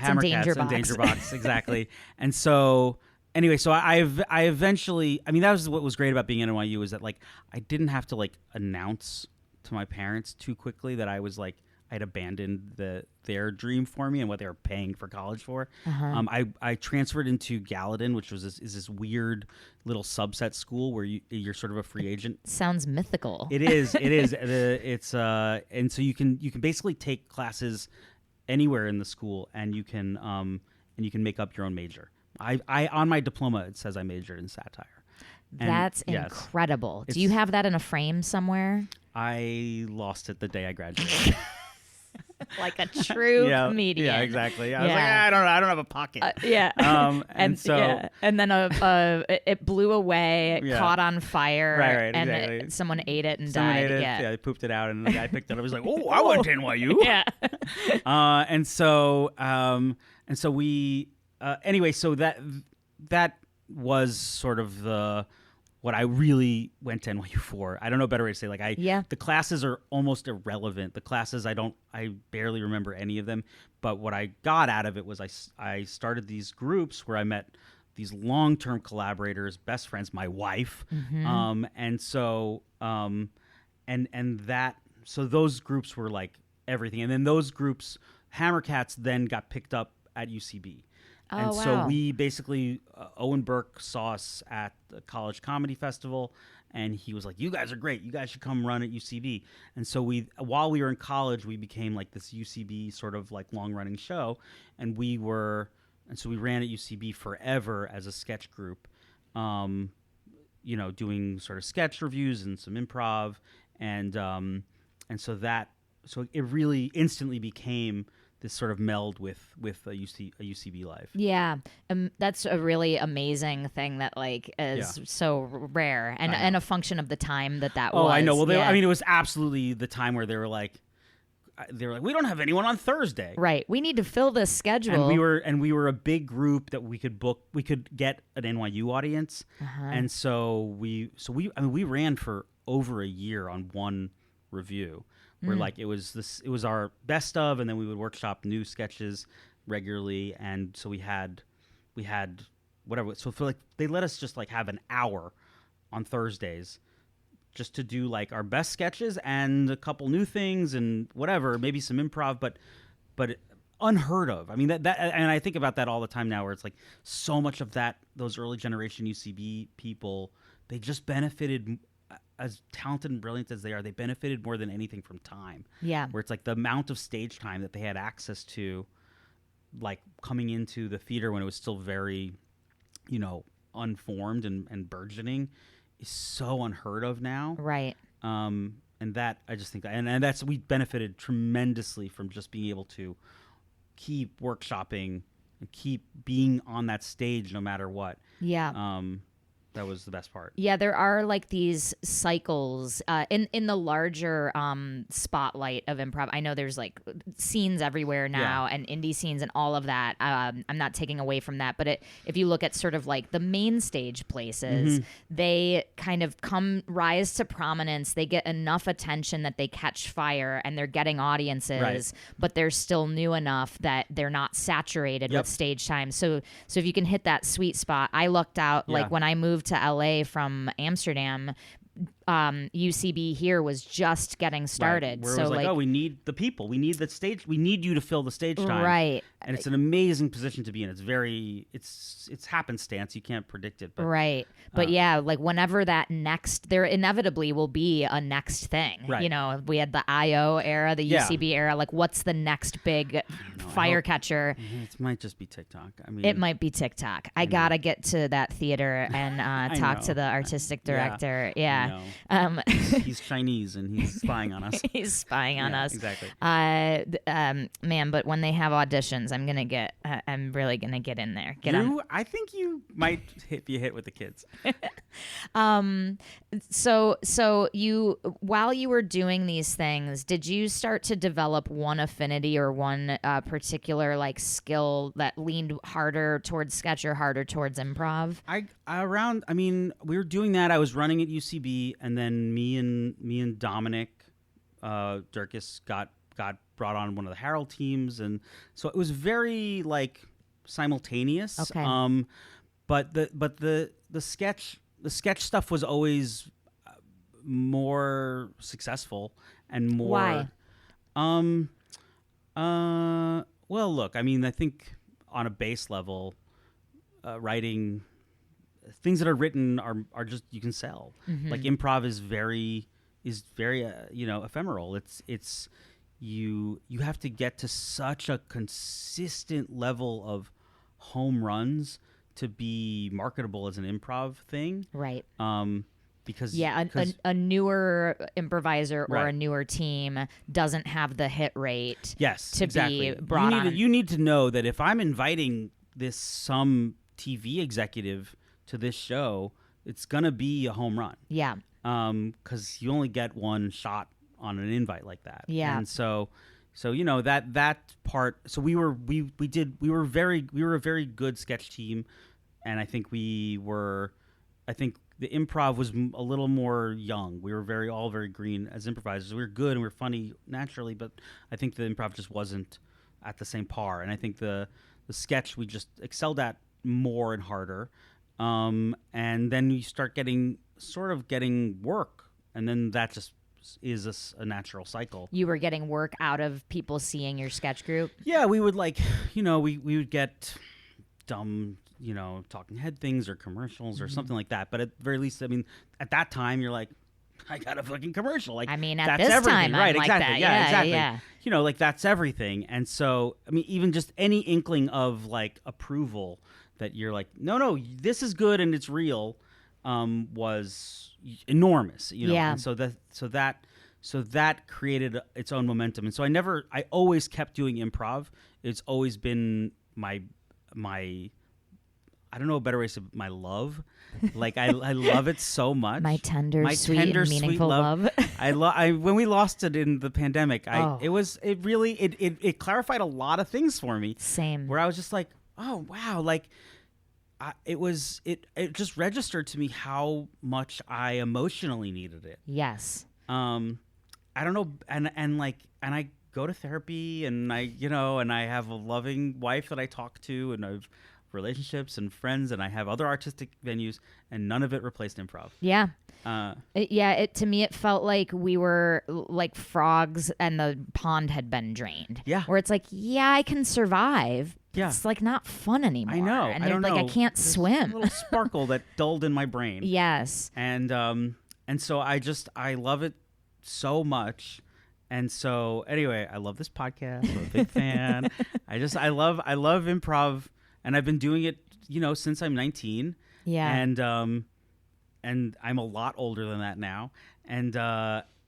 and Danger Box. Danger Box, exactly. And so anyway, so I eventually, I mean, that was what was great about being in NYU is that like I didn't have to like announce to my parents too quickly that I was like I'd abandoned their dream for me and what they were paying for college for. I transferred into Gallatin, which was this weird little subset school where you're sort of a free agent. Sounds mythical. It is. It's and so you can basically take classes anywhere in the school and you can make up your own major. I on my diploma it says I majored in satire. That's incredible. Do you have that in a frame somewhere? I lost it the day I graduated. Like a true comedian. Yeah, exactly. I was like, I don't have a pocket. And so and then it blew away, caught on fire, right, and exactly. Someone ate it and someone died. Ate it, yeah, they pooped it out, and the guy picked it up. He was like, "Oh, I went to NYU." Yeah. And so we anyway, so that was sort of what I really went to NYU for. I don't know a better way to say the classes are almost irrelevant. The classes I barely remember any of them, but what I got out of it was I started these groups where I met these long-term collaborators, best friends, my wife, and so so those groups were like everything, and then those groups, Hammercats, then got picked up at UCB. And so we basically, Owen Burke saw us at the College Comedy Festival, and he was like, "You guys are great. You guys should come run at UCB." And so while we were in college, we became like this UCB sort of like long-running show, and so we ran at UCB forever as a sketch group, doing sort of sketch reviews and some improv, and so it really instantly became this sort of meld with a UCB life. Yeah, that's a really amazing thing that like is so rare and a function of the time that was. Oh, I know. Well, it was absolutely the time where they were like, we don't have anyone on Thursday. Right. We need to fill this schedule. And we were a big group that we could book. We could get an NYU audience, and so we ran for over a year on one review. Where like it was our best of, and then we would workshop new sketches regularly, and so we had whatever. So for like they let us just like have an hour on Thursdays, just to do like our best sketches and a couple new things and whatever, maybe some improv, but unheard of. I mean that and I think about that all the time now, where it's like so much of those early generation UCB people, they just benefited. As talented and brilliant as they are, they benefited more than anything from time. Yeah. Where it's like the amount of stage time that they had access to, like coming into the theater when it was still very, unformed and burgeoning, is so unheard of now. Right. And that, I just think that, and that's, we benefited tremendously from just being able to keep workshopping and keep being on that stage no matter what. Yeah. That was the best part. Yeah, there are like these cycles in the larger spotlight of improv. I know there's like scenes everywhere now and indie scenes and all of that. I'm not taking away from that, but if you look at sort of like the main stage places, they kind of rise to prominence. They get enough attention that they catch fire and they're getting audiences, but they're still new enough that they're not saturated with stage time. So if you can hit that sweet spot, I lucked out like when I moved to LA from Amsterdam, UCB here was just getting started. Where so it was like, we need the people, we need the stage, we need you to fill the stage time. Right. And it's an amazing position to be in. It's happenstance. You can't predict it. But, right. But like whenever there inevitably will be a next thing. Right. We had the IO era, the UCB era. Like, what's the next big fire catcher? It might just be TikTok. I mean, it might be TikTok. I gotta get to that theater and talk to the artistic director. Yeah. He's Chinese and he's spying on us. He's spying on us. Exactly. Man, but when they have auditions, I'm really gonna get in there. I think you might be hit with the kids. So you, while you were doing these things, did you start to develop one affinity or one particular like skill that leaned harder towards sketch or harder towards improv? We were doing that. I was running at UCB, and then me and Dominic Durkis got brought on one of the Herald teams, and so it was very like simultaneous. Okay. But the sketch stuff was always more successful and more. Why? Well, look, I mean, I think on a base level, writing things that are written are just, you can sell. Like improv is very ephemeral. It's you have to get to such a consistent level of home runs to be marketable as an improv thing. Right. Because a newer improviser or a newer team doesn't have the hit rate. Yes, to exactly. be brought on. You need to know that if I'm inviting some TV executive to this show, it's gonna be a home run. Yeah. Because you only get one shot on an invite like that. Yeah. And so that part. So we were a very good sketch team, and I think the improv was a little more young. We were all very green as improvisers. We were good and we were funny naturally, but I think the improv just wasn't at the same par. And I think the sketch we just excelled at more and harder, and then you start getting work, and then that just is a natural cycle. You were getting work out of people seeing your sketch group? Yeah, we would we would get dumb, talking head things or commercials or something like that. But at the very least, I mean, at that time, you're like, I got a fucking commercial. Like, I mean, at that's this everything. time, Right? I'm Exactly. like that. Yeah, exactly. Yeah. Like that's everything. And so, I mean, even just any inkling of like approval that you're like, no, this is good and it's real, was enormous. Yeah. And so that created its own momentum. And so I always kept doing improv. It's always been my I don't know a better way to say my love. Like I love it so much. My tender, sweet, and meaningful love. When we lost it in the pandemic, it clarified a lot of things for me. Same. Where I was just like, oh wow, like it just registered to me how much I emotionally needed it. Yes. I don't know, and I go to therapy, and I have a loving wife that I talk to, and I've relationships and friends, and I have other artistic venues, and none of it replaced improv. Yeah. To me, it felt like we were like frogs and the pond had been drained. Yeah. Where it's like, yeah, I can survive. Yeah. It's like not fun anymore. I know. And I don't like, know. I can't There's swim. a little sparkle that dulled in my brain. Yes. And so I love it so much. And so anyway, I love this podcast. I'm a big fan. I love improv, and I've been doing it, since I'm 19. Yeah. And I'm a lot older than that now. And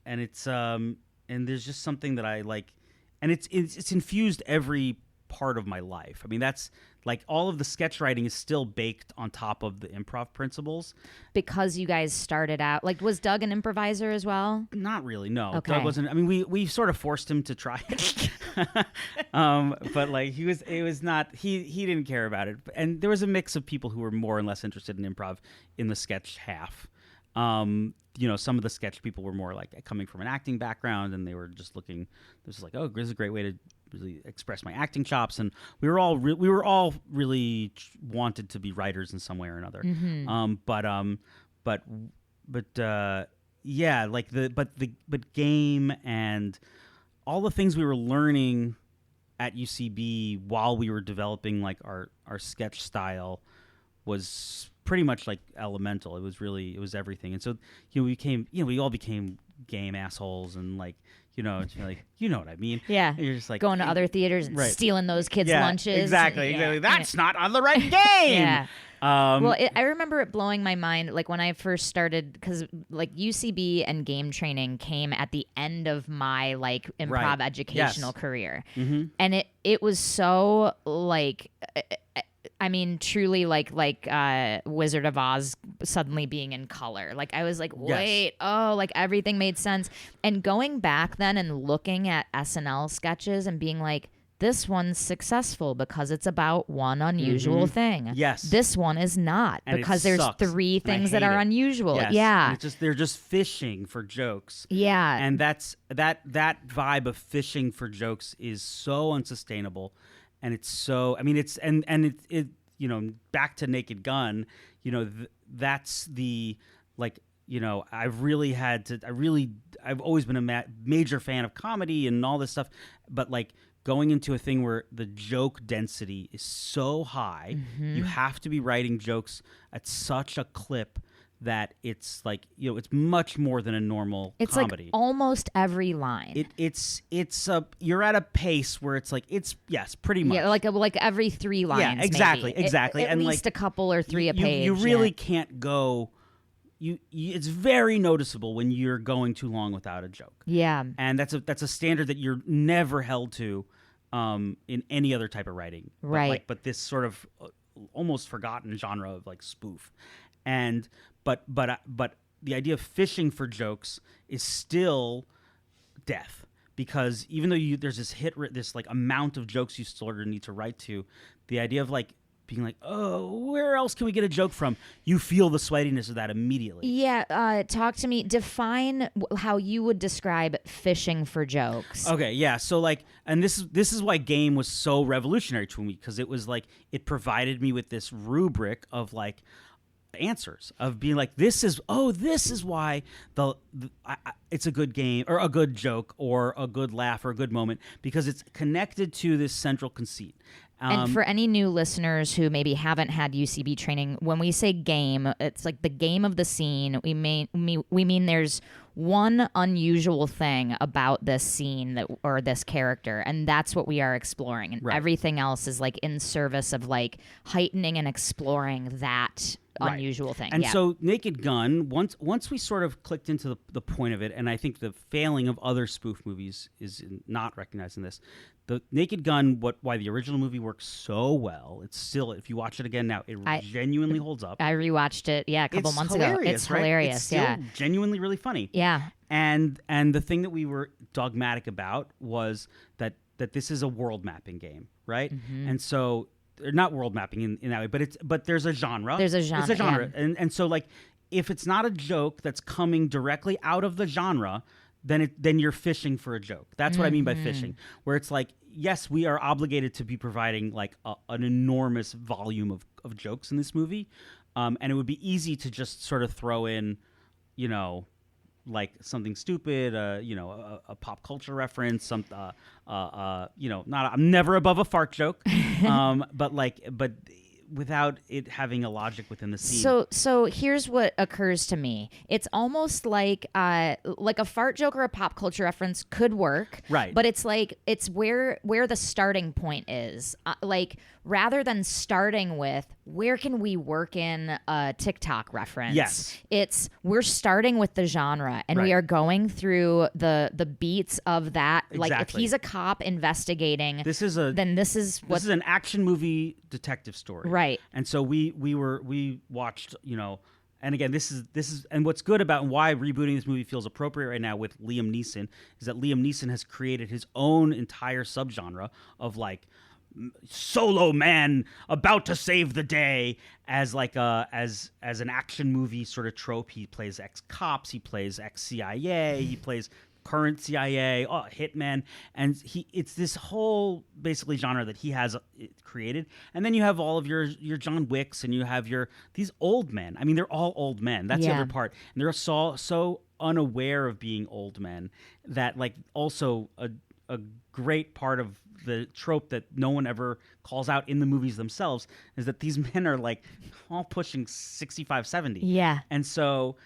it's and there's just something that I like, and it's infused every part of my life. I mean, that's like all of the sketch writing is still baked on top of the improv principles. Because you guys started out, like, was Doug an improviser as well? Not really, no. Okay. Doug wasn't. I mean, we sort of forced him to try it. But like he didn't care about it. And there was a mix of people who were more and less interested in improv in the sketch half. Some of the sketch people were more like coming from an acting background, and they were just looking. This is like, oh, this is a great way to really express my acting chops, and we were all really wanted to be writers in some way or another. Mm-hmm. But game and all the things we were learning at UCB while we were developing like our sketch style was pretty much like elemental. It was everything. And so we all became game assholes, and like it's like, you know what I mean? Yeah. And you're just like going to other theaters and stealing those kids' lunches. Exactly. That's not on the right game. Yeah. I remember it blowing my mind, like when I first started, because like UCB and game training came at the end of my like improv educational career, and it was so like. I mean, truly like Wizard of Oz suddenly being in color. Like I was like, wait, like everything made sense. And going back then and looking at SNL sketches and being like, this one's successful because it's about one unusual thing. Yes. This one is not, and because there's three things that are unusual. Yes. Yeah. And they're just fishing for jokes. Yeah. And that vibe of fishing for jokes is so unsustainable. And it's so, I mean, it's, and it back to Naked Gun, that's the, like, I've always been a major fan of comedy and all this stuff, but like going into a thing where the joke density is so high, you have to be writing jokes at such a clip that it's like, it's much more than a normal comedy. Like almost every line. You're at a pace where it's like, pretty much. Yeah, like every 3 lines. Yeah, exactly, maybe. exactly. At least a couple or 3 a page. You really can't go. It's very noticeable when you're going too long without a joke. Yeah, and that's a standard that you're never held to in any other type of writing. Right. But this sort of almost forgotten genre of like spoof, but the idea of fishing for jokes is still death, because even though there's this like amount of jokes you sort of need to write to, the idea of like being like, oh, where else can we get a joke from? You feel the sweatiness of that immediately. Yeah, talk to me. Define how you would describe fishing for jokes. Okay, yeah. So like, and this is why Game was so revolutionary to me, because it was like it provided me with this rubric of like answers of being like, this is why it's a good game or a good joke or a good laugh or a good moment, because it's connected to this central conceit. And for any new listeners who maybe haven't had UCB training, when we say game, it's like the game of the scene. We mean there's one unusual thing about this scene or this character, and that's what we are exploring. And everything else is like in service of like heightening and exploring that unusual thing. And so Naked Gun, once we sort of clicked into the point of it, and I think the failing of other spoof movies is in not recognizing this. The Naked Gun, why the original movie works so well, it's still, if you watch it again now, it genuinely holds up. I rewatched it, a couple months ago. It's right? hilarious, it's still genuinely really funny. Yeah. And the thing that we were dogmatic about was that this is a world mapping game, right? Mm-hmm. And so, not world mapping in that way, but there's a genre. There's a genre. It's a genre. Yeah. And so like, if it's not a joke that's coming directly out of the genre, then you're fishing for a joke. That's what I mean by fishing, where it's like, yes, we are obligated to be providing like an enormous volume of jokes in this movie, and it would be easy to just sort of throw in, like something stupid, a pop culture reference, I'm never above a fart joke, but without it having a logic within the scene. So here's what occurs to me. It's almost like a fart joke or a pop culture reference could work, right? But it's where the starting point is. Like, rather than starting with where can we work in a TikTok reference? Yes, we're starting with the genre, and we are going through the beats of that. Exactly. Like, if he's a cop investigating, this is an action movie detective story, right? And so we watched, and again, this is and what's good about why rebooting this movie feels appropriate right now with Liam Neeson is that Liam Neeson has created his own entire subgenre of like solo man about to save the day as like as an action movie sort of trope. He plays ex-cops, he plays ex-CIA, he plays current CIA, hitman, and it's this whole basically genre that he has created. And then you have all of your John Wicks, and you have these old men. I mean, they're all old men. That's the other part. And they're so unaware of being old men that, like, also a great part of the trope that no one ever calls out in the movies themselves is that these men are like all pushing 65, 70. Yeah. And so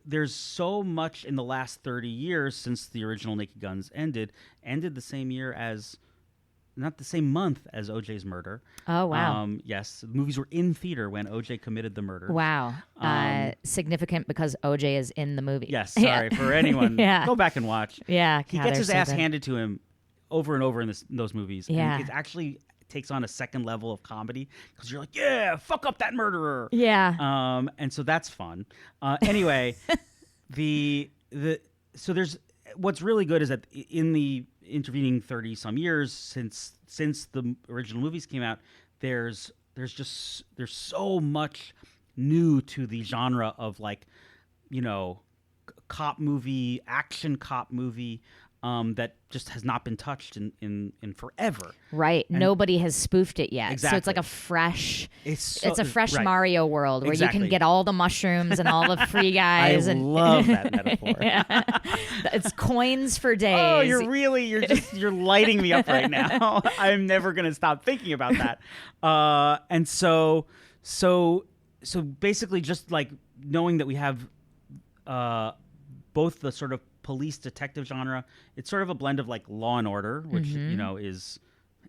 there's so much in the last 30 years since the original Naked Guns ended the same year as, not the same month as OJ's murder. Oh, wow. Yes, the movies were in theater when OJ committed the murder. Wow. Significant because OJ is in the movie. Yes, sorry for anyone. Go back and watch. Yeah. He gets his ass handed to him over and over in those movies. Yeah. And it actually takes on a second level of comedy because you're like, yeah, fuck up that murderer. Yeah. And so that's fun. Anyway, so there's what's really good is that in the intervening 30 some years since the original movies came out, there's so much new to the genre of, like, cop movie, action cop movie, that just has not been touched in forever. Right. And nobody has spoofed it yet. Exactly. So it's like a fresh it's a fresh right. Mario world where you can get all the mushrooms and all the free guys. I love that metaphor. It's coins for days. Oh, you're lighting me up right now. I'm never going to stop thinking about that. And so basically just like knowing that we have both the sort of police detective genre, it's sort of a blend of like Law and Order, which is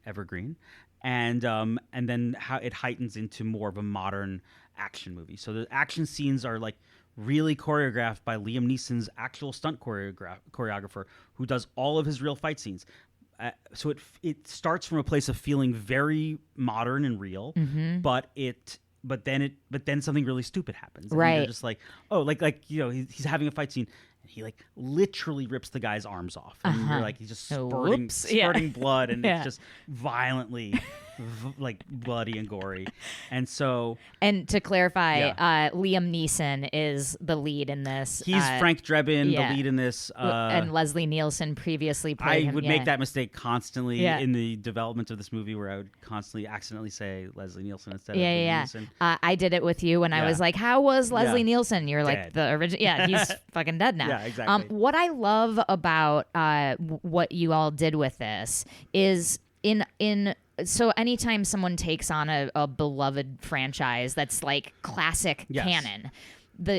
evergreen, and then how it heightens into more of a modern action movie. So the action scenes are like really choreographed by Liam Neeson's actual stunt choreographer, who does all of his real fight scenes. So it starts from a place of feeling very modern and real, but then something really stupid happens. Right. And you're just like, oh, like he's having a fight scene. He like literally rips the guy's arms off, and you're like, he's just Whoops. spurting blood, and Yeah. it's just violently like bloody and gory. And so, And to clarify, Liam Neeson is the lead in this. he's Frank Drebin, yeah. the lead in this, and Leslie Nielsen previously played him. I would make that mistake constantly Yeah. in the development of this movie, where I would constantly accidentally say Leslie Nielsen instead of Yeah. Liam Neeson. I did it with you when I Yeah. was like, "How was Leslie Yeah. Nielsen?" You're like, Dead. "The original." Yeah, he's fucking dead now. Yeah, exactly. What I love about what you all did with this is so anytime someone takes on a beloved franchise that's like classic Yes. canon,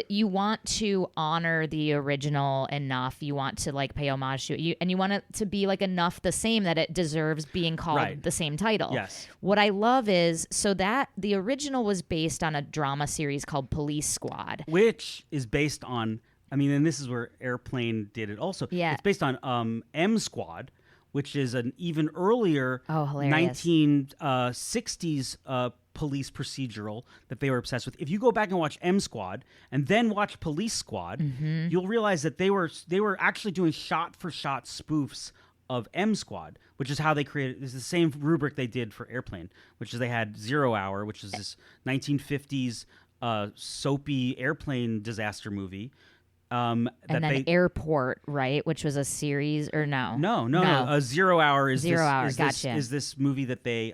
you want to honor the original enough. You want to like pay homage to it, and you want it to be like enough the same that it deserves being called Right. the same title. Yes. What I love is that the original was based on a drama series called Police Squad. Which is based on, I mean, and this is where Airplane did it also. Yeah. It's based on M Squad, which is an even earlier Hilarious. 1960s police procedural that they were obsessed with. If you go back and watch M Squad and then watch Police Squad, you'll realize that they were actually doing shot-for-shot spoofs of M Squad, which is how they created. It's the same rubric they did for Airplane, which is they had 0 Hour, which is this 1950s soapy airplane disaster movie. And then Airport, right? Which was a series, or no? No. 0 Hour is 0 Hour. Gotcha. Is this movie that they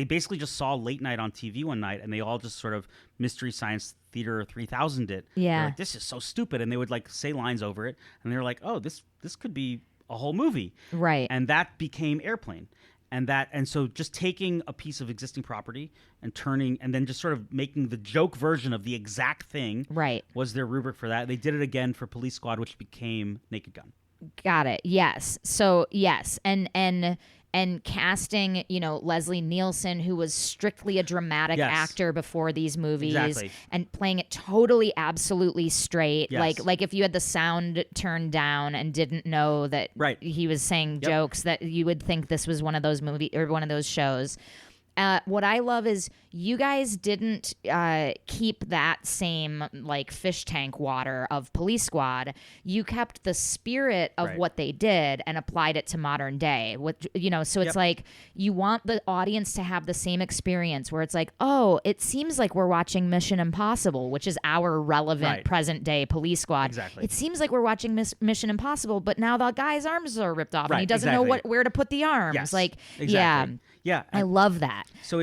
basically just saw late night on TV one night, and they all just sort of Mystery Science Theater 3000 it. Yeah. They're like, this is so stupid, and they would like say lines over it, and they were like, oh, this could be a whole movie, Right. And that became Airplane. And so just taking a piece of existing property and then just sort of making the joke version of the exact thing, Right. was their rubric for that. They did it again for Police Squad, which became Naked Gun. Got it. Yes. So yes, and casting, Leslie Nielsen, who was strictly a dramatic Yes. actor before these movies, Exactly. and playing it totally, absolutely straight. Yes. Like if you had the sound turned down and didn't know that Right. he was saying Yep. jokes, that you would think this was one of those movies or one of those shows. What I love is you guys didn't keep that same like fish tank water of Police Squad. You kept the spirit of Right. what they did and applied it to modern day. So it's Yep. like you want the audience to have the same experience where it's like, oh, it seems like we're watching Mission Impossible, which is our relevant Right. present day Police Squad. Exactly. It seems like we're watching Mission Impossible, but now the guy's arms are ripped off and Right, he doesn't know exactly. where to put the arms. Yes. Like, Exactly. Yeah. I love that. So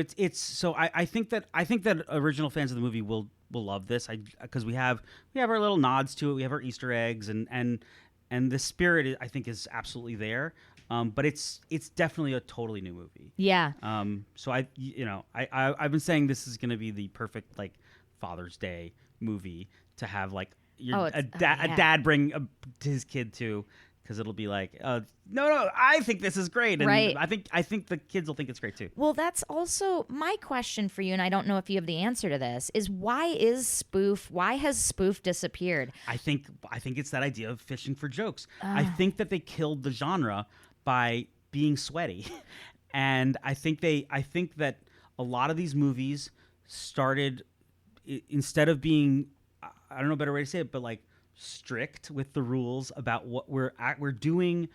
I think that original fans of the movie will love this. Because we have our little nods to it. We have our Easter eggs, and the spirit I think is absolutely there. But it's definitely a totally new movie. Yeah. So I've been saying this is going to be the perfect like Father's Day movie to have like a dad bring to his kid to. Because it'll be like, no, I think this is great, and Right. I think the kids will think it's great too. Well, that's also my question for you, and I don't know if you have the answer to this, is why has spoof disappeared? I think it's that idea of fishing for jokes. I think that they killed the genre by being sweaty, and I think that a lot of these movies started instead of being, I don't know a better way to say it, but like strict with the rules about what we're doing.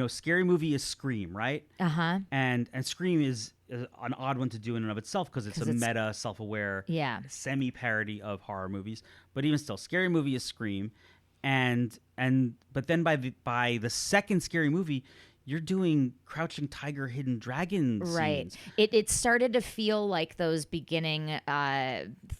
Scary movie is Scream, right? Uh-huh. And Scream is an odd one to do in and of itself because it's meta, self-aware, semi-parody of horror movies. But even still, Scary Movie is Scream, but then by the second Scary Movie, you're doing Crouching Tiger, Hidden Dragon scenes. Right. It started to feel like those beginning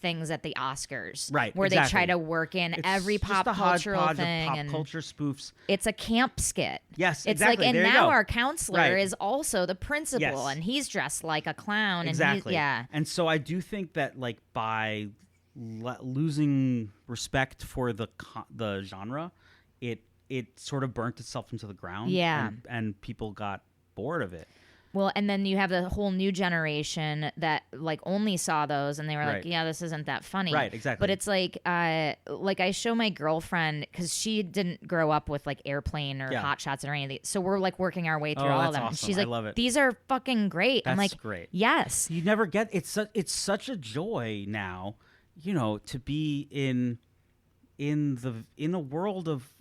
things at the Oscars, right? Where exactly. they try to work in every just pop a cultural hodgepodge thing of pop and culture spoofs. It's a camp skit. Yes, it's exactly. like, and there you now go. our counselor Right. is also the principal, Yes. and he's dressed like a clown. Exactly. And And so I do think that like by losing respect for the genre, it sort of burnt itself into the ground. Yeah. And people got bored of it. Well, and then you have the whole new generation that like only saw those, and they were like, Right. "Yeah, this isn't that funny." Right, exactly. But it's like I show my girlfriend because she didn't grow up with like Airplane or Yeah. Hot Shots or any of these, so we're like working our way through Oh, all of that's them. awesome. She's I like, love it. "These are fucking great." I'm That's like, great. "Yes." You never get it's such a joy now, to be in a world of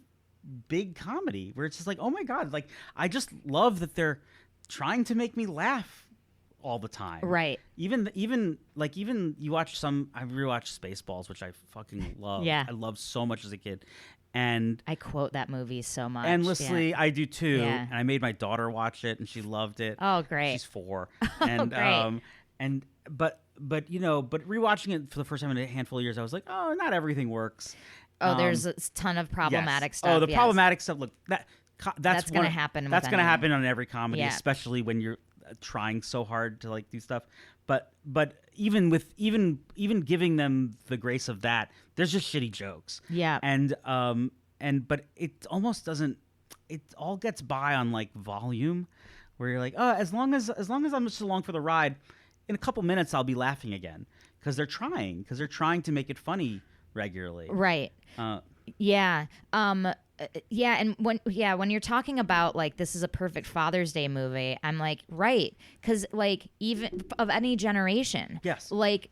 big comedy where it's just like, oh my god, like I just love that they're trying to make me laugh all the time. Right. Even you watch I rewatched Spaceballs, which I fucking love. Yeah. I loved so much as a kid. And I quote that movie so much. endlessly. Yeah. I do too. Yeah. And I made my daughter watch it and she loved it. Oh, great. She's 4. Oh, great. But rewatching it for the first time in a handful of years, I was like, oh, not everything works. Oh, there's a ton of problematic yes. stuff. Oh, the problematic stuff. Look, that's going to happen. That's going to anyone. happen on every comedy, Yeah. especially when you're trying so hard to like do stuff. But even giving them the grace of that, there's just shitty jokes. Yeah. But it almost doesn't. It all gets by on like volume, where you're like, oh, as long as I'm just along for the ride, in a couple minutes I'll be laughing again because they're trying to make it funny regularly. Right. Yeah. And when you're talking about like this is a perfect Father's Day movie, I'm like, right, because like even of any generation, Yes, like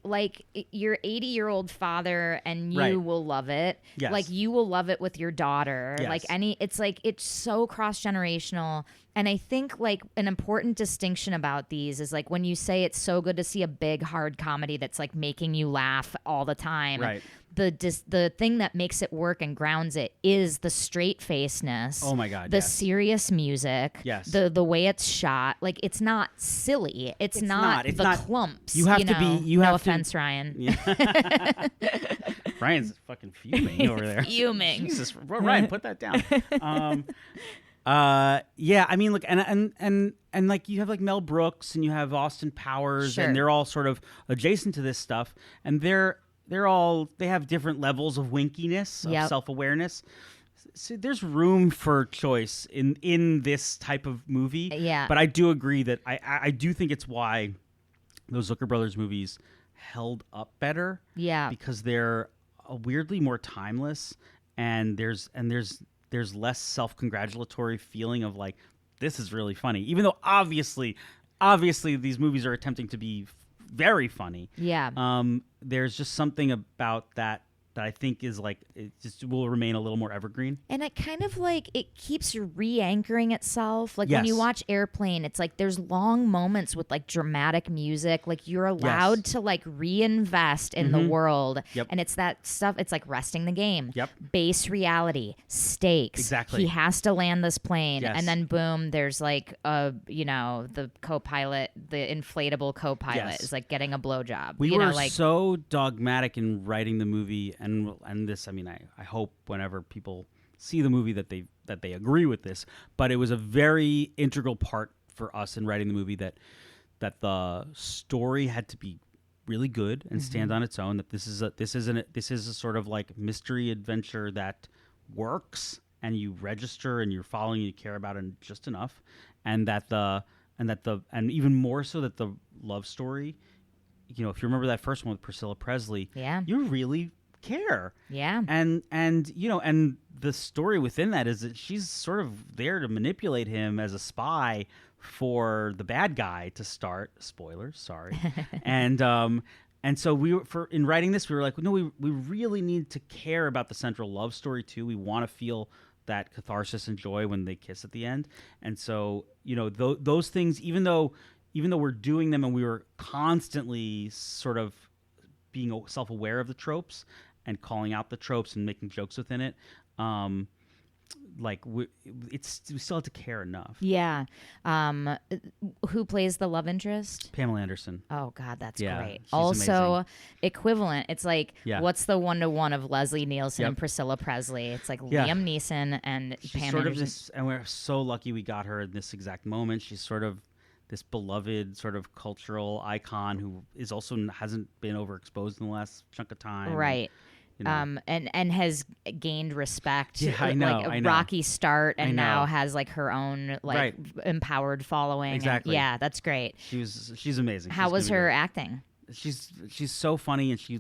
your 80-year-old father and you right. will love it. Yes. Like you will love it with your daughter. Yes. It's so cross generational. And I think like an important distinction about these is like when you say it's so good to see a big hard comedy that's like making you laugh all the time. Right. The thing that makes it work and grounds it is the straight facedness. Oh my god. The yes. serious music. Yes. The way it's shot. Like it's not silly. It's not clumps. You have to be. You no have offense, to, Ryan. Yeah. Ryan's fucking fuming over there. Fuming. Jesus, Ryan, put that down. Yeah, I mean, look, and like you have like Mel Brooks and you have Austin Powers, Sure. and they're all sort of adjacent to this stuff, and they have different levels of winkiness, of Yep. self-awareness. So there's room for choice in this type of movie. Yeah. But I do agree that I do think it's why those Zucker Brothers movies held up better. Yeah. Because they're weirdly more timeless, and there's less self-congratulatory feeling of like, this is really funny, even though obviously these movies are attempting to be very funny. Yeah. There's just something about that I think is like, it just will remain a little more evergreen. And it kind of like, it keeps re-anchoring itself. Like when you Yes. watch Airplane, it's like there's long moments with like dramatic music. Like you're allowed Yes. to like reinvest in the world. Yep. And it's that stuff, it's like resting the game. Yep. Base reality, stakes. Exactly. He has to land this plane. Yes. And then boom, there's like the co-pilot, the inflatable co-pilot Yes. is like getting a blowjob. We you were know, like, so dogmatic in writing the movie, and this. I mean, I hope whenever people see the movie that they agree with this. But it was a very integral part for us in writing the movie that the story had to be really good and stand on its own. That this is a sort of like mystery adventure that works, and you register and you're following and you care about it just enough, and even more so that the love story. You know, if you remember that first one with Priscilla Presley, Yeah. you really care. Yeah. And the story within that is that she's sort of there to manipulate him as a spy for the bad guy to start. Spoilers, sorry. and so in writing this, we were like, no, we really need to care about the central love story too. We want to feel that catharsis and joy when they kiss at the end. And so, those things, even though we're doing them and we were constantly sort of being self-aware of the tropes and calling out the tropes and making jokes within it, we still have to care enough. Yeah. Who plays the love interest? Pamela Anderson. Oh God, that's Yeah, great. she's Also amazing. equivalent. It's like what's the 1-to-1 of Leslie Nielsen Yep. and Priscilla Presley? It's like Yeah. Liam Neeson and She's Pam sort Anderson. of this, and we're so lucky we got her in this exact moment. She's sort of this beloved sort of cultural icon who is also hasn't been overexposed in the last chunk of time. Right. You know. And has gained respect. Yeah, I know, Like a I know. rocky start, and I know. now has like her own like Right. empowered following. And Exactly. yeah, that's great. She's amazing. How She's was gonna be her great. acting? She's so funny, and she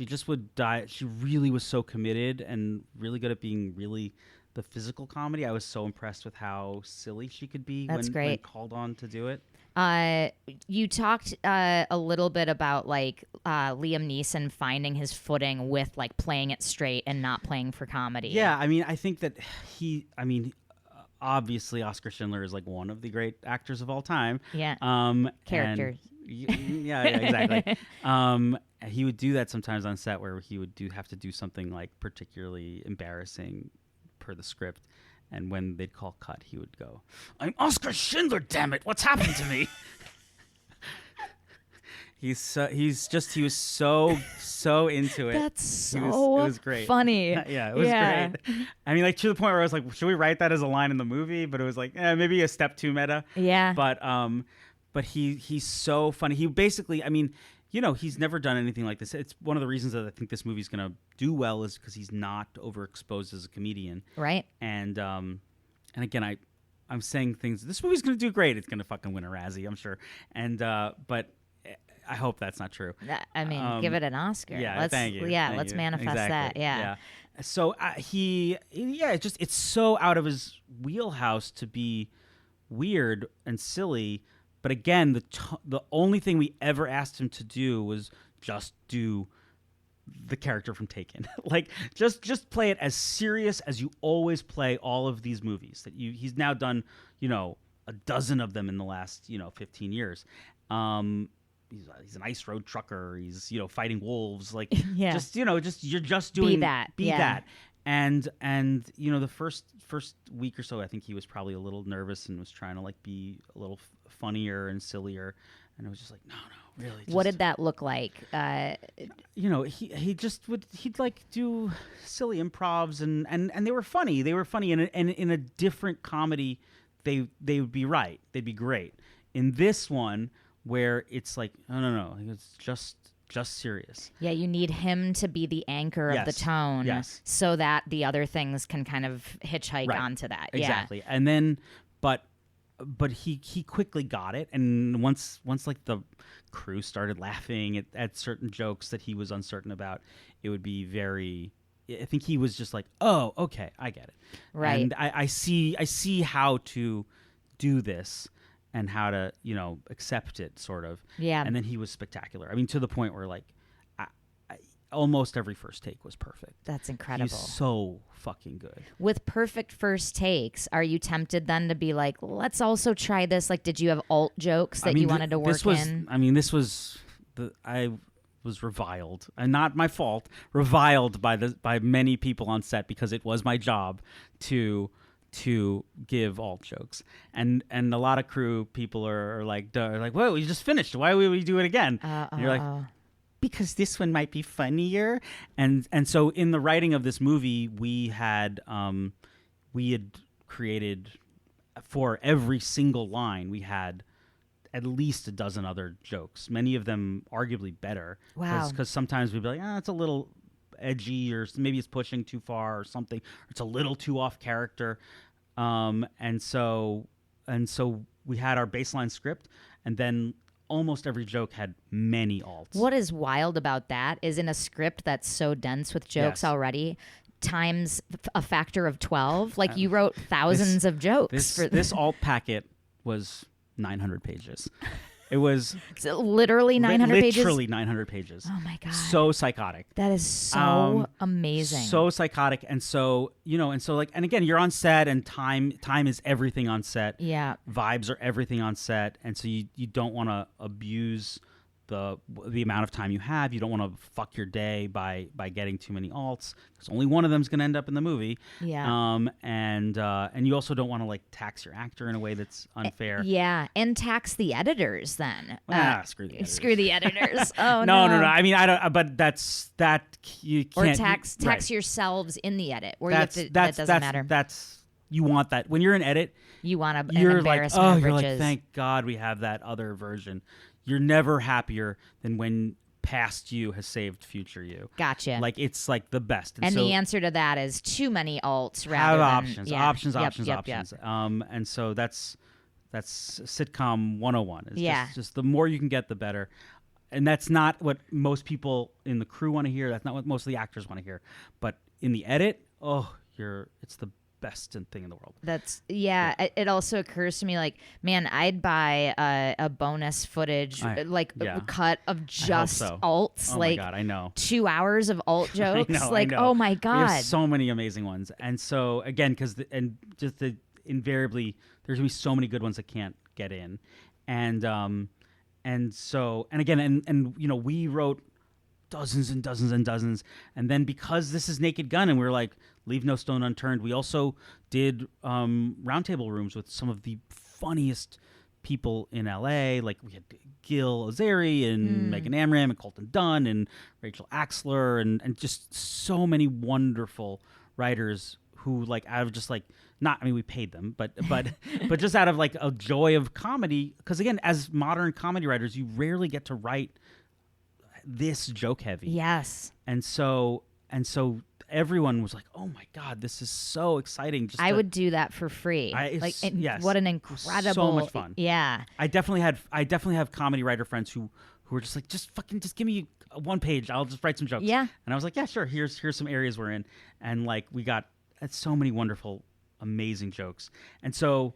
just would die. She really was so committed and really good at being really the physical comedy. I was so impressed with how silly she could be That's when great. called on to do it. You talked a little bit about like Liam Neeson finding his footing with like playing it straight and not playing for comedy. Yeah, I mean, I think that obviously Oscar Schindler is like one of the great actors of all time. Yeah. Characters. Yeah, exactly. He would do that sometimes on set where he would have to do something like particularly embarrassing per the script. And when they'd call cut, he would go, "I'm Oscar Schindler, damn it! What's happened to me?" He was so into it. That's so it was great. Funny. Yeah, it was great. I mean, like to the point where I was like, should we write that as a line in the movie? But it was like, maybe a step too meta. Yeah. But he's so funny. He basically, I mean, he's never done anything like this. It's one of the reasons that I think this movie's going to do well is because he's not overexposed as a comedian. Right. And again, I'm saying things. This movie's going to do great. It's going to fucking win a Razzie, I'm sure. And but I hope that's not true. I mean, give it an Oscar. Yeah, thank you. Yeah, Thank let's you. manifest Exactly. that. Yeah. So it's so out of his wheelhouse to be weird and silly. But again, the only thing we ever asked him to do was just do the character from Taken. Like just play it as serious as you always play all of these movies that he's now done, a dozen of them in the last, 15 years. He's an ice road trucker. He's, fighting wolves. Like, yeah. you're just doing that. Be that. And the first week or so, I think he was probably a little nervous and was trying to like be a little funnier and sillier. And it was just like, no, really. What did that look like? He'd like do silly improvs and they were funny. They were funny, and in a different comedy, they would be right. They'd be great. In this one, where it's like, no, it's just serious. Yeah, you need him to be the anchor of the tone, so that the other things can kind of hitchhike onto that. Exactly, and then, but he quickly got it, and once like the crew started laughing at certain jokes that he was uncertain about, it would be very. I think he was just like, oh, okay, I get it. Right, and I see how to do this. And how to, accept it, sort of. Yeah. And then he was spectacular. I mean, to the point where, like, almost every first take was perfect. That's incredible. He's so fucking good. With perfect first takes, are you tempted then to be like, let's also try this? Like, did you have alt jokes that you wanted to work in? I mean, I was reviled, and not my fault, reviled by many people on set because it was my job to give alt jokes, and a lot of crew people are like, whoa, we just finished, why would we do it again? And you're like, because this one might be funnier. And so in the writing of this movie, we had created, for every single line, we had at least a dozen other jokes, many of them arguably better. Wow. Because sometimes we'd be like, it's a little edgy, or maybe it's pushing too far or something, or it's a little too off character. And so we had our baseline script, and then almost every joke had many alts. What is wild about that is in a script that's so dense with jokes already, times a factor of 12, like you wrote thousands of jokes. This alt packet was 900 pages. It was literally 900 pages? Literally 900 pages. Oh, my God. So psychotic. That is so amazing. So psychotic. And so, and again, you're on set, and time is everything on set. Yeah. Vibes are everything on set. And so you don't want to abuse the amount of time you have. You don't want to fuck your day by getting too many alts, because only one of them is going to end up in the movie. Yeah. And you also don't want to like tax your actor in a way that's unfair. Yeah, and tax the editors then. Screw the editors. Screw the editors. Oh no. no. I mean, I don't. But that you can't. Or tax yourselves in the edit, where that doesn't matter. That's you want that when you're in edit. You want an you're embarrassment like, of you're riches. like, thank God we have that other version. You're never happier than when past you has saved future you. Gotcha. Like, it's like the best. And so, the answer to that is too many alts rather have than options. Yep. And so that's sitcom 101. It's just the more you can get, the better. And that's not what most people in the crew want to hear. That's not what most of the actors want to hear. But in the edit, it's the best thing in the world. It also occurs to me like, man, I'd buy a bonus footage a cut of just alts. Oh like my God, I know. 2 hours of alt jokes. I know. Oh my God, we have so many amazing ones. And so again, invariably there's gonna be so many good ones that can't get in, and we wrote dozens and dozens and dozens, and then because this is Naked Gun and we were like, leave no stone unturned, we also did roundtable rooms with some of the funniest people in LA. Like we had Gil Ozeri and Megan Amram and Colton Dunn and Rachel Axler and just so many wonderful writers who like out of just like we paid them, but just out of like a joy of comedy, because again, as modern comedy writers, you rarely get to write this joke heavy. Yes. And so everyone was like, "Oh my God, this is so exciting!" I would do that for free. Yes. What an incredible, so much fun. Yeah. I definitely have comedy writer friends who were just like, just give me one page, I'll just write some jokes. Yeah. And I was like, yeah, sure. Here's some areas we're in, and like we got so many wonderful, amazing jokes. And so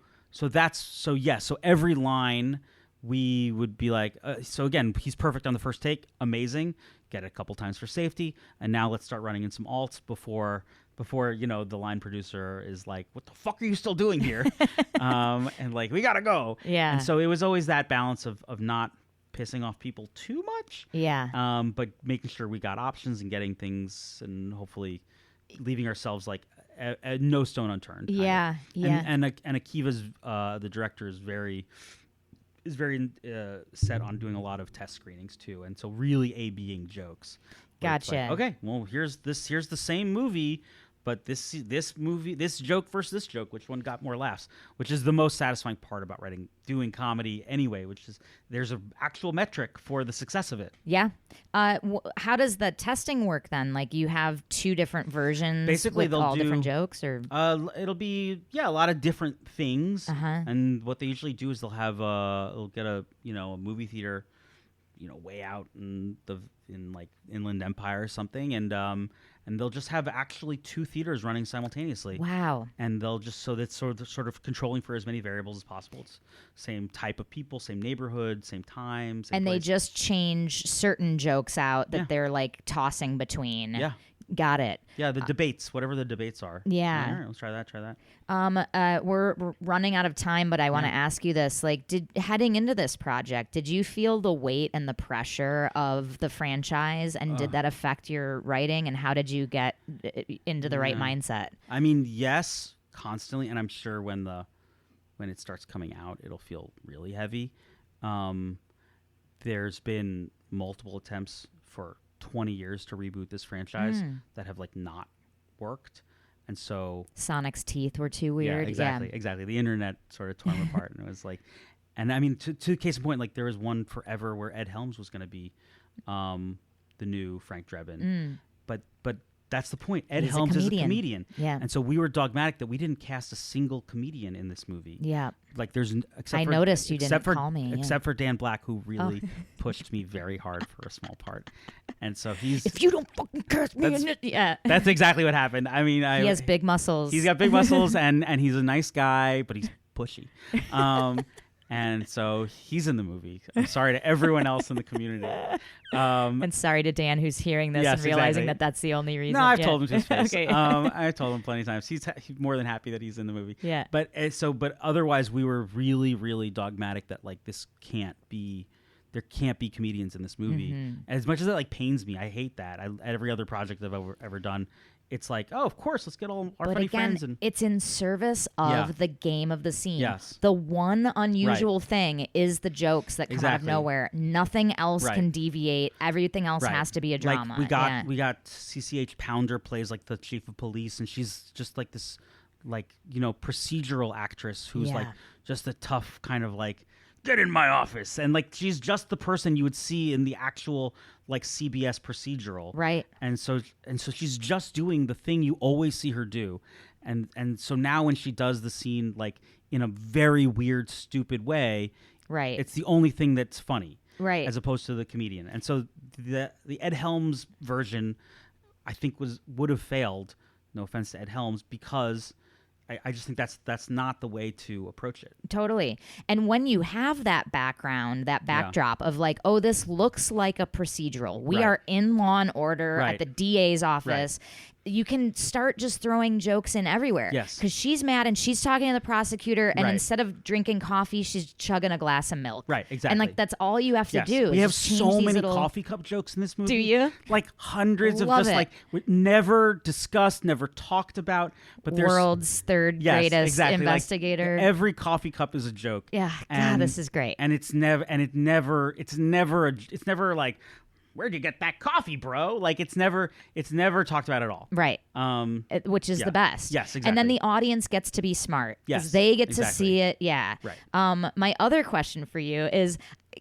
every line we would be like, so again, he's perfect on the first take, amazing, get it a couple times for safety, and now let's start running in some alts before the line producer is like, what the fuck are you still doing here? And like, we gotta go. Yeah. And so it was always that balance of not pissing off people too much, but making sure we got options and getting things, and hopefully leaving ourselves like no stone unturned. Yeah. And Akiva's the director is very set on doing a lot of test screenings too, and so really A/Bing jokes. Gotcha. Like, okay, well here's the same movie, but this joke versus this joke, which one got more laughs? Which is the most satisfying part about doing comedy anyway. Which is there's an actual metric for the success of it. Yeah. How does the testing work then? Like you have two different versions, basically with they'll all do different jokes, or it'll be a lot of different things. Uh-huh. And what they usually do is they'll get a movie theater, way out in like Inland Empire or something, and they'll just have actually two theaters running simultaneously. Wow. And they'll just, so that's sort of controlling for as many variables as possible. It's same type of people, same neighborhood, same time, same and place. they just change certain jokes out that they're like tossing between. Yeah. Got it. Yeah, the debates, whatever the debates are. Yeah. All right, let's try that. We're running out of time, but I want to ask you this. Like, heading into this project, did you feel the weight and the pressure of the franchise, and did that affect your writing, and how did you get into the right mindset? I mean, yes, constantly, and I'm sure when it starts coming out, it'll feel really heavy. There's been multiple attempts for 20 years to reboot this franchise that have like not worked, and so Sonic's teeth were too weird. Exactly. The internet sort of tore them apart, and it was like, and I mean, to case in point, like there was one forever where Ed Helms was going to be the new Frank Drebin, but that's the point. Ed Helms is a comedian. Yeah. And so we were dogmatic that we didn't cast a single comedian in this movie. Yeah. Like there's noticed you didn't call me. Except for Dan Black, who really pushed me very hard for a small part. And so if you don't fucking cast me in it. Yeah. That's exactly what happened. I mean, he has big muscles. He's got big muscles and he's a nice guy, but he's pushy. And so he's in the movie. I'm sorry to everyone else in the community. And sorry to Dan, who's hearing this and realizing that that's the only reason. No, I've told him to his face. Okay. I've told him plenty of times. He's more than happy that he's in the movie. Yeah. But otherwise, we were really, really dogmatic that like there can't be comedians in this movie. Mm-hmm. As much as it like pains me, I hate that. Every other project I've ever done, it's like, oh, of course, let's get all our funny friends. And it's in service of the game of the scene. Yes. The one unusual thing is the jokes that come out of nowhere. Nothing else can deviate. Everything else has to be a drama. Like we got CCH Pounder plays like the chief of police, and she's just like this, like, procedural actress who's like just a tough kind of like, get in my office, and like she's just the person you would see in the actual like CBS procedural, right? And so she's just doing the thing you always see her do, and so now when she does the scene like in a very weird, stupid way, right? It's the only thing that's funny, right? As opposed to the comedian, and so the Ed Helms version, I think would have failed. No offense to Ed Helms, because I just think that's not the way to approach it. Totally. And when you have that background, that backdrop of like, oh, this looks like a procedural. We are in Law and Order at the DA's office. You can start just throwing jokes in everywhere. Yes. Because she's mad and she's talking to the prosecutor, and instead of drinking coffee, she's chugging a glass of milk. Right, exactly. And like that's all you have to do. We have just so many coffee cup jokes in this movie. Do you? Like hundreds Love of just it. like never discussed, never talked about. But there's world's third greatest investigator. Like, every coffee cup is a joke. Yeah, God, this is great. And it's never like, where'd you get that coffee, bro? Like it's never talked about at all. Right. Which is the best. Yes, exactly. And then the audience gets to be smart. Yes, they get to see it. Yeah. Right. My other question for you is,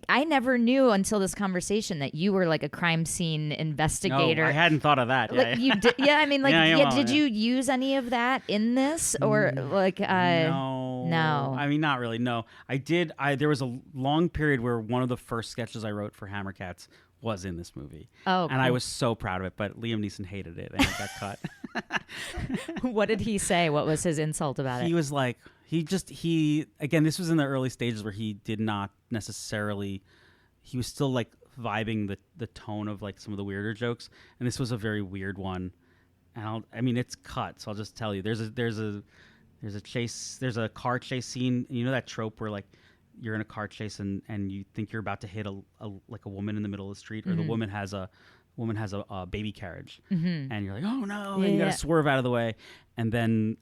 I never knew until this conversation that you were like a crime scene investigator. No, I hadn't thought of that. Like you did, I mean, like, did you use any of that in this, or like? No. I mean, not really. No, I did. There was a long period where one of the first sketches I wrote for Hammercats was in this movie. Oh, and cool. I was so proud of it, but Liam Neeson hated it and it got cut. What did he say? What was his insult about it? He was like, again, this was in the early stages where he did not necessarily, he was still like vibing the tone of like some of the weirder jokes, and this was a very weird one. And it's cut, so I'll just tell you, there's a car chase scene. You know that trope where like you're in a car chase and you think you're about to hit a woman in the middle of the street, or the woman has a baby carriage, and you're like, oh no, and you gotta swerve out of the way, and then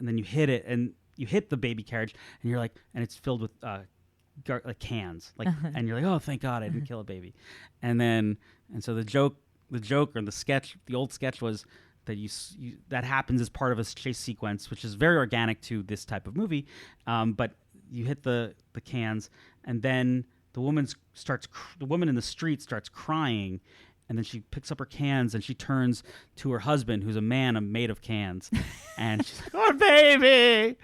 you hit it, and you hit the baby carriage, and you're like, and it's filled with like cans, like, and you're like, oh, thank God I didn't kill a baby, and so the joke or the sketch, the old sketch was that you that happens as part of a chase sequence, which is very organic to this type of movie, but you hit the cans, and then the woman in the street starts crying, and then she picks up her cans and she turns to her husband, who's a man made of cans, and she's like, our baby,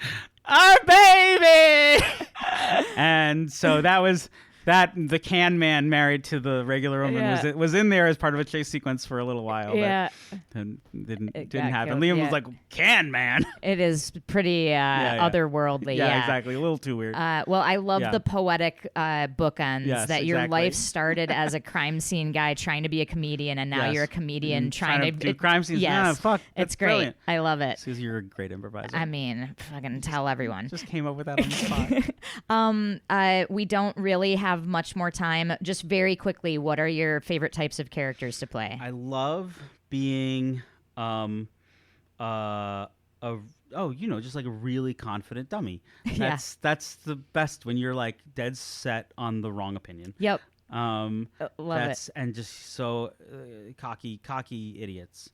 and so that was that. The can man married to the regular woman was in there as part of a chase sequence for a little while. Yeah, and didn't happen. Liam was like, can man. It is pretty otherworldly. Yeah, exactly. A little too weird. Well, I love the poetic bookends that your life started as a crime scene guy trying to be a comedian, and now you're a comedian trying to do crime scenes. Yes, fuck, it's great. Brilliant. I love it. Susie, you're a great improviser. I mean, fucking tell everyone. Just came up with that on the spot. We don't really have much more time. Just very quickly, what are your favorite types of characters to play? I love being just like a really confident dummy. That's the best, when you're like dead set on the wrong opinion. Yep. Love it. And just so cocky idiots.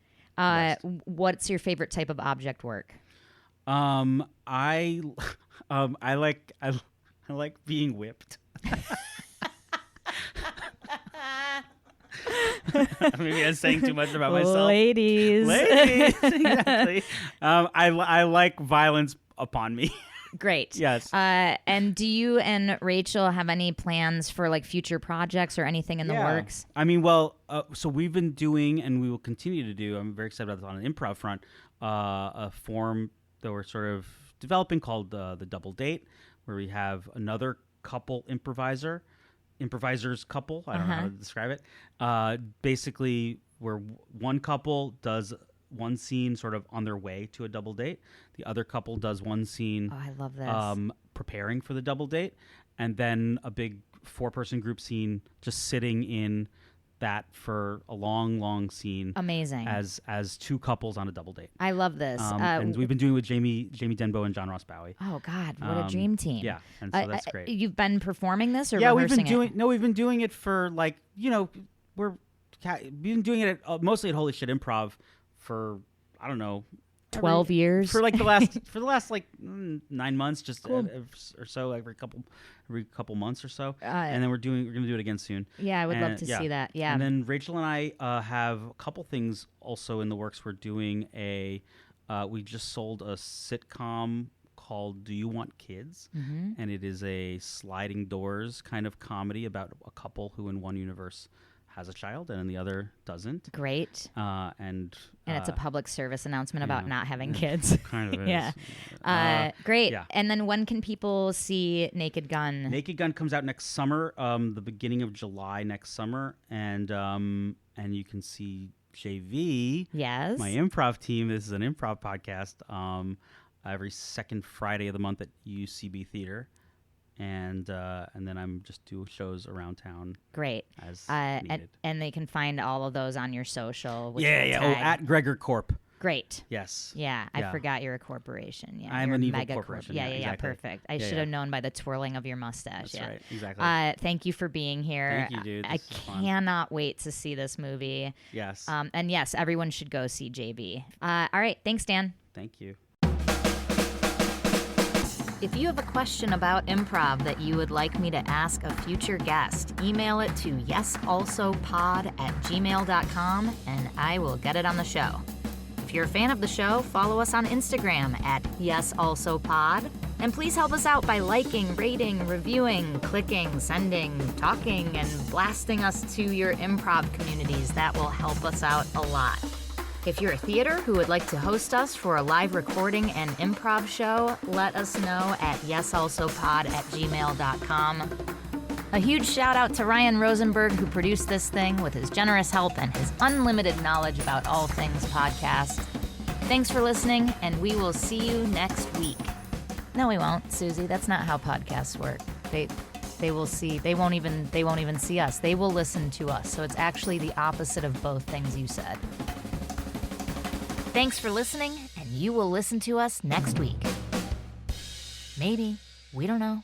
What's your favorite type of object work? I like being whipped. Maybe I'm saying too much about myself. Ladies, exactly. I like violence upon me. Great. Yes. And do you and Rachel have any plans for like future projects or anything in the works? I mean, so we've been doing, and we will continue to do, I'm very excited about this on an improv front, a form that we're sort of developing called the double date, where we have another couple improvisers couple. I don't know how to describe it. Basically, where one couple does one scene sort of on their way to a double date. The other couple does one scene. Oh, I love this. Preparing for the double date, and then a big 4-person group scene just sitting in that for a long scene. Amazing. As two couples on a double date. I love this. And we've been doing it with Jamie Denbo and John Ross Bowie. Oh God, what a dream team. Yeah, and so that's great. You've been performing this or rehearsing it? We've been doing it for like, we've been doing it mostly at Holy Shit Improv for, I don't know, 12 years for like the last like 9 months, just cool. Or so, every couple months or so, and then we're gonna do it again soon. Yeah, I would love to see that. Yeah, and then Rachel and I have a couple things also in the works. We're doing we just sold a sitcom called Do You Want Kids? And it is a sliding doors kind of comedy about a couple who in one universe has a child and the other doesn't. Great. And it's a public service announcement about not having kids. Kind of is. Yeah. Great. Yeah. And then when can people see Naked Gun? Naked Gun comes out next summer, the beginning of July next summer, and you can see JV. Yes. My improv team. This is an improv podcast. Every second Friday of the month at UCB Theater. And then I'm just do shows around town. Great. As needed. And they can find all of those on your social. Yeah. Oh, at Gregor Corp. Great. Yes. Yeah, I forgot you're a corporation. Yeah, I'm you're an evil mega corporation. Yeah, exactly. Perfect. I should have known by the twirling of your mustache. That's right. Exactly. Thank you for being here. Thank you, dude. I cannot wait to see this movie. Yes. And yes, everyone should go see JB. All right. Thanks, Dan. Thank you. If you have a question about improv that you would like me to ask a future guest, email it to yesalsopod@gmail.com and I will get it on the show. If you're a fan of the show, follow us on Instagram at yesalsopod. And please help us out by liking, rating, reviewing, clicking, sending, talking, and blasting us to your improv communities. That will help us out a lot. If you're a theater who would like to host us for a live recording and improv show, let us know at yesalsopod@gmail.com. A huge shout out to Ryan Rosenberg, who produced this thing with his generous help and his unlimited knowledge about all things podcast. Thanks for listening, and we will see you next week. No, we won't, Susie. That's not how podcasts work. They will see. They won't even see us. They will listen to us. So it's actually the opposite of both things you said. Thanks for listening, and you will listen to us next week. Maybe. We don't know.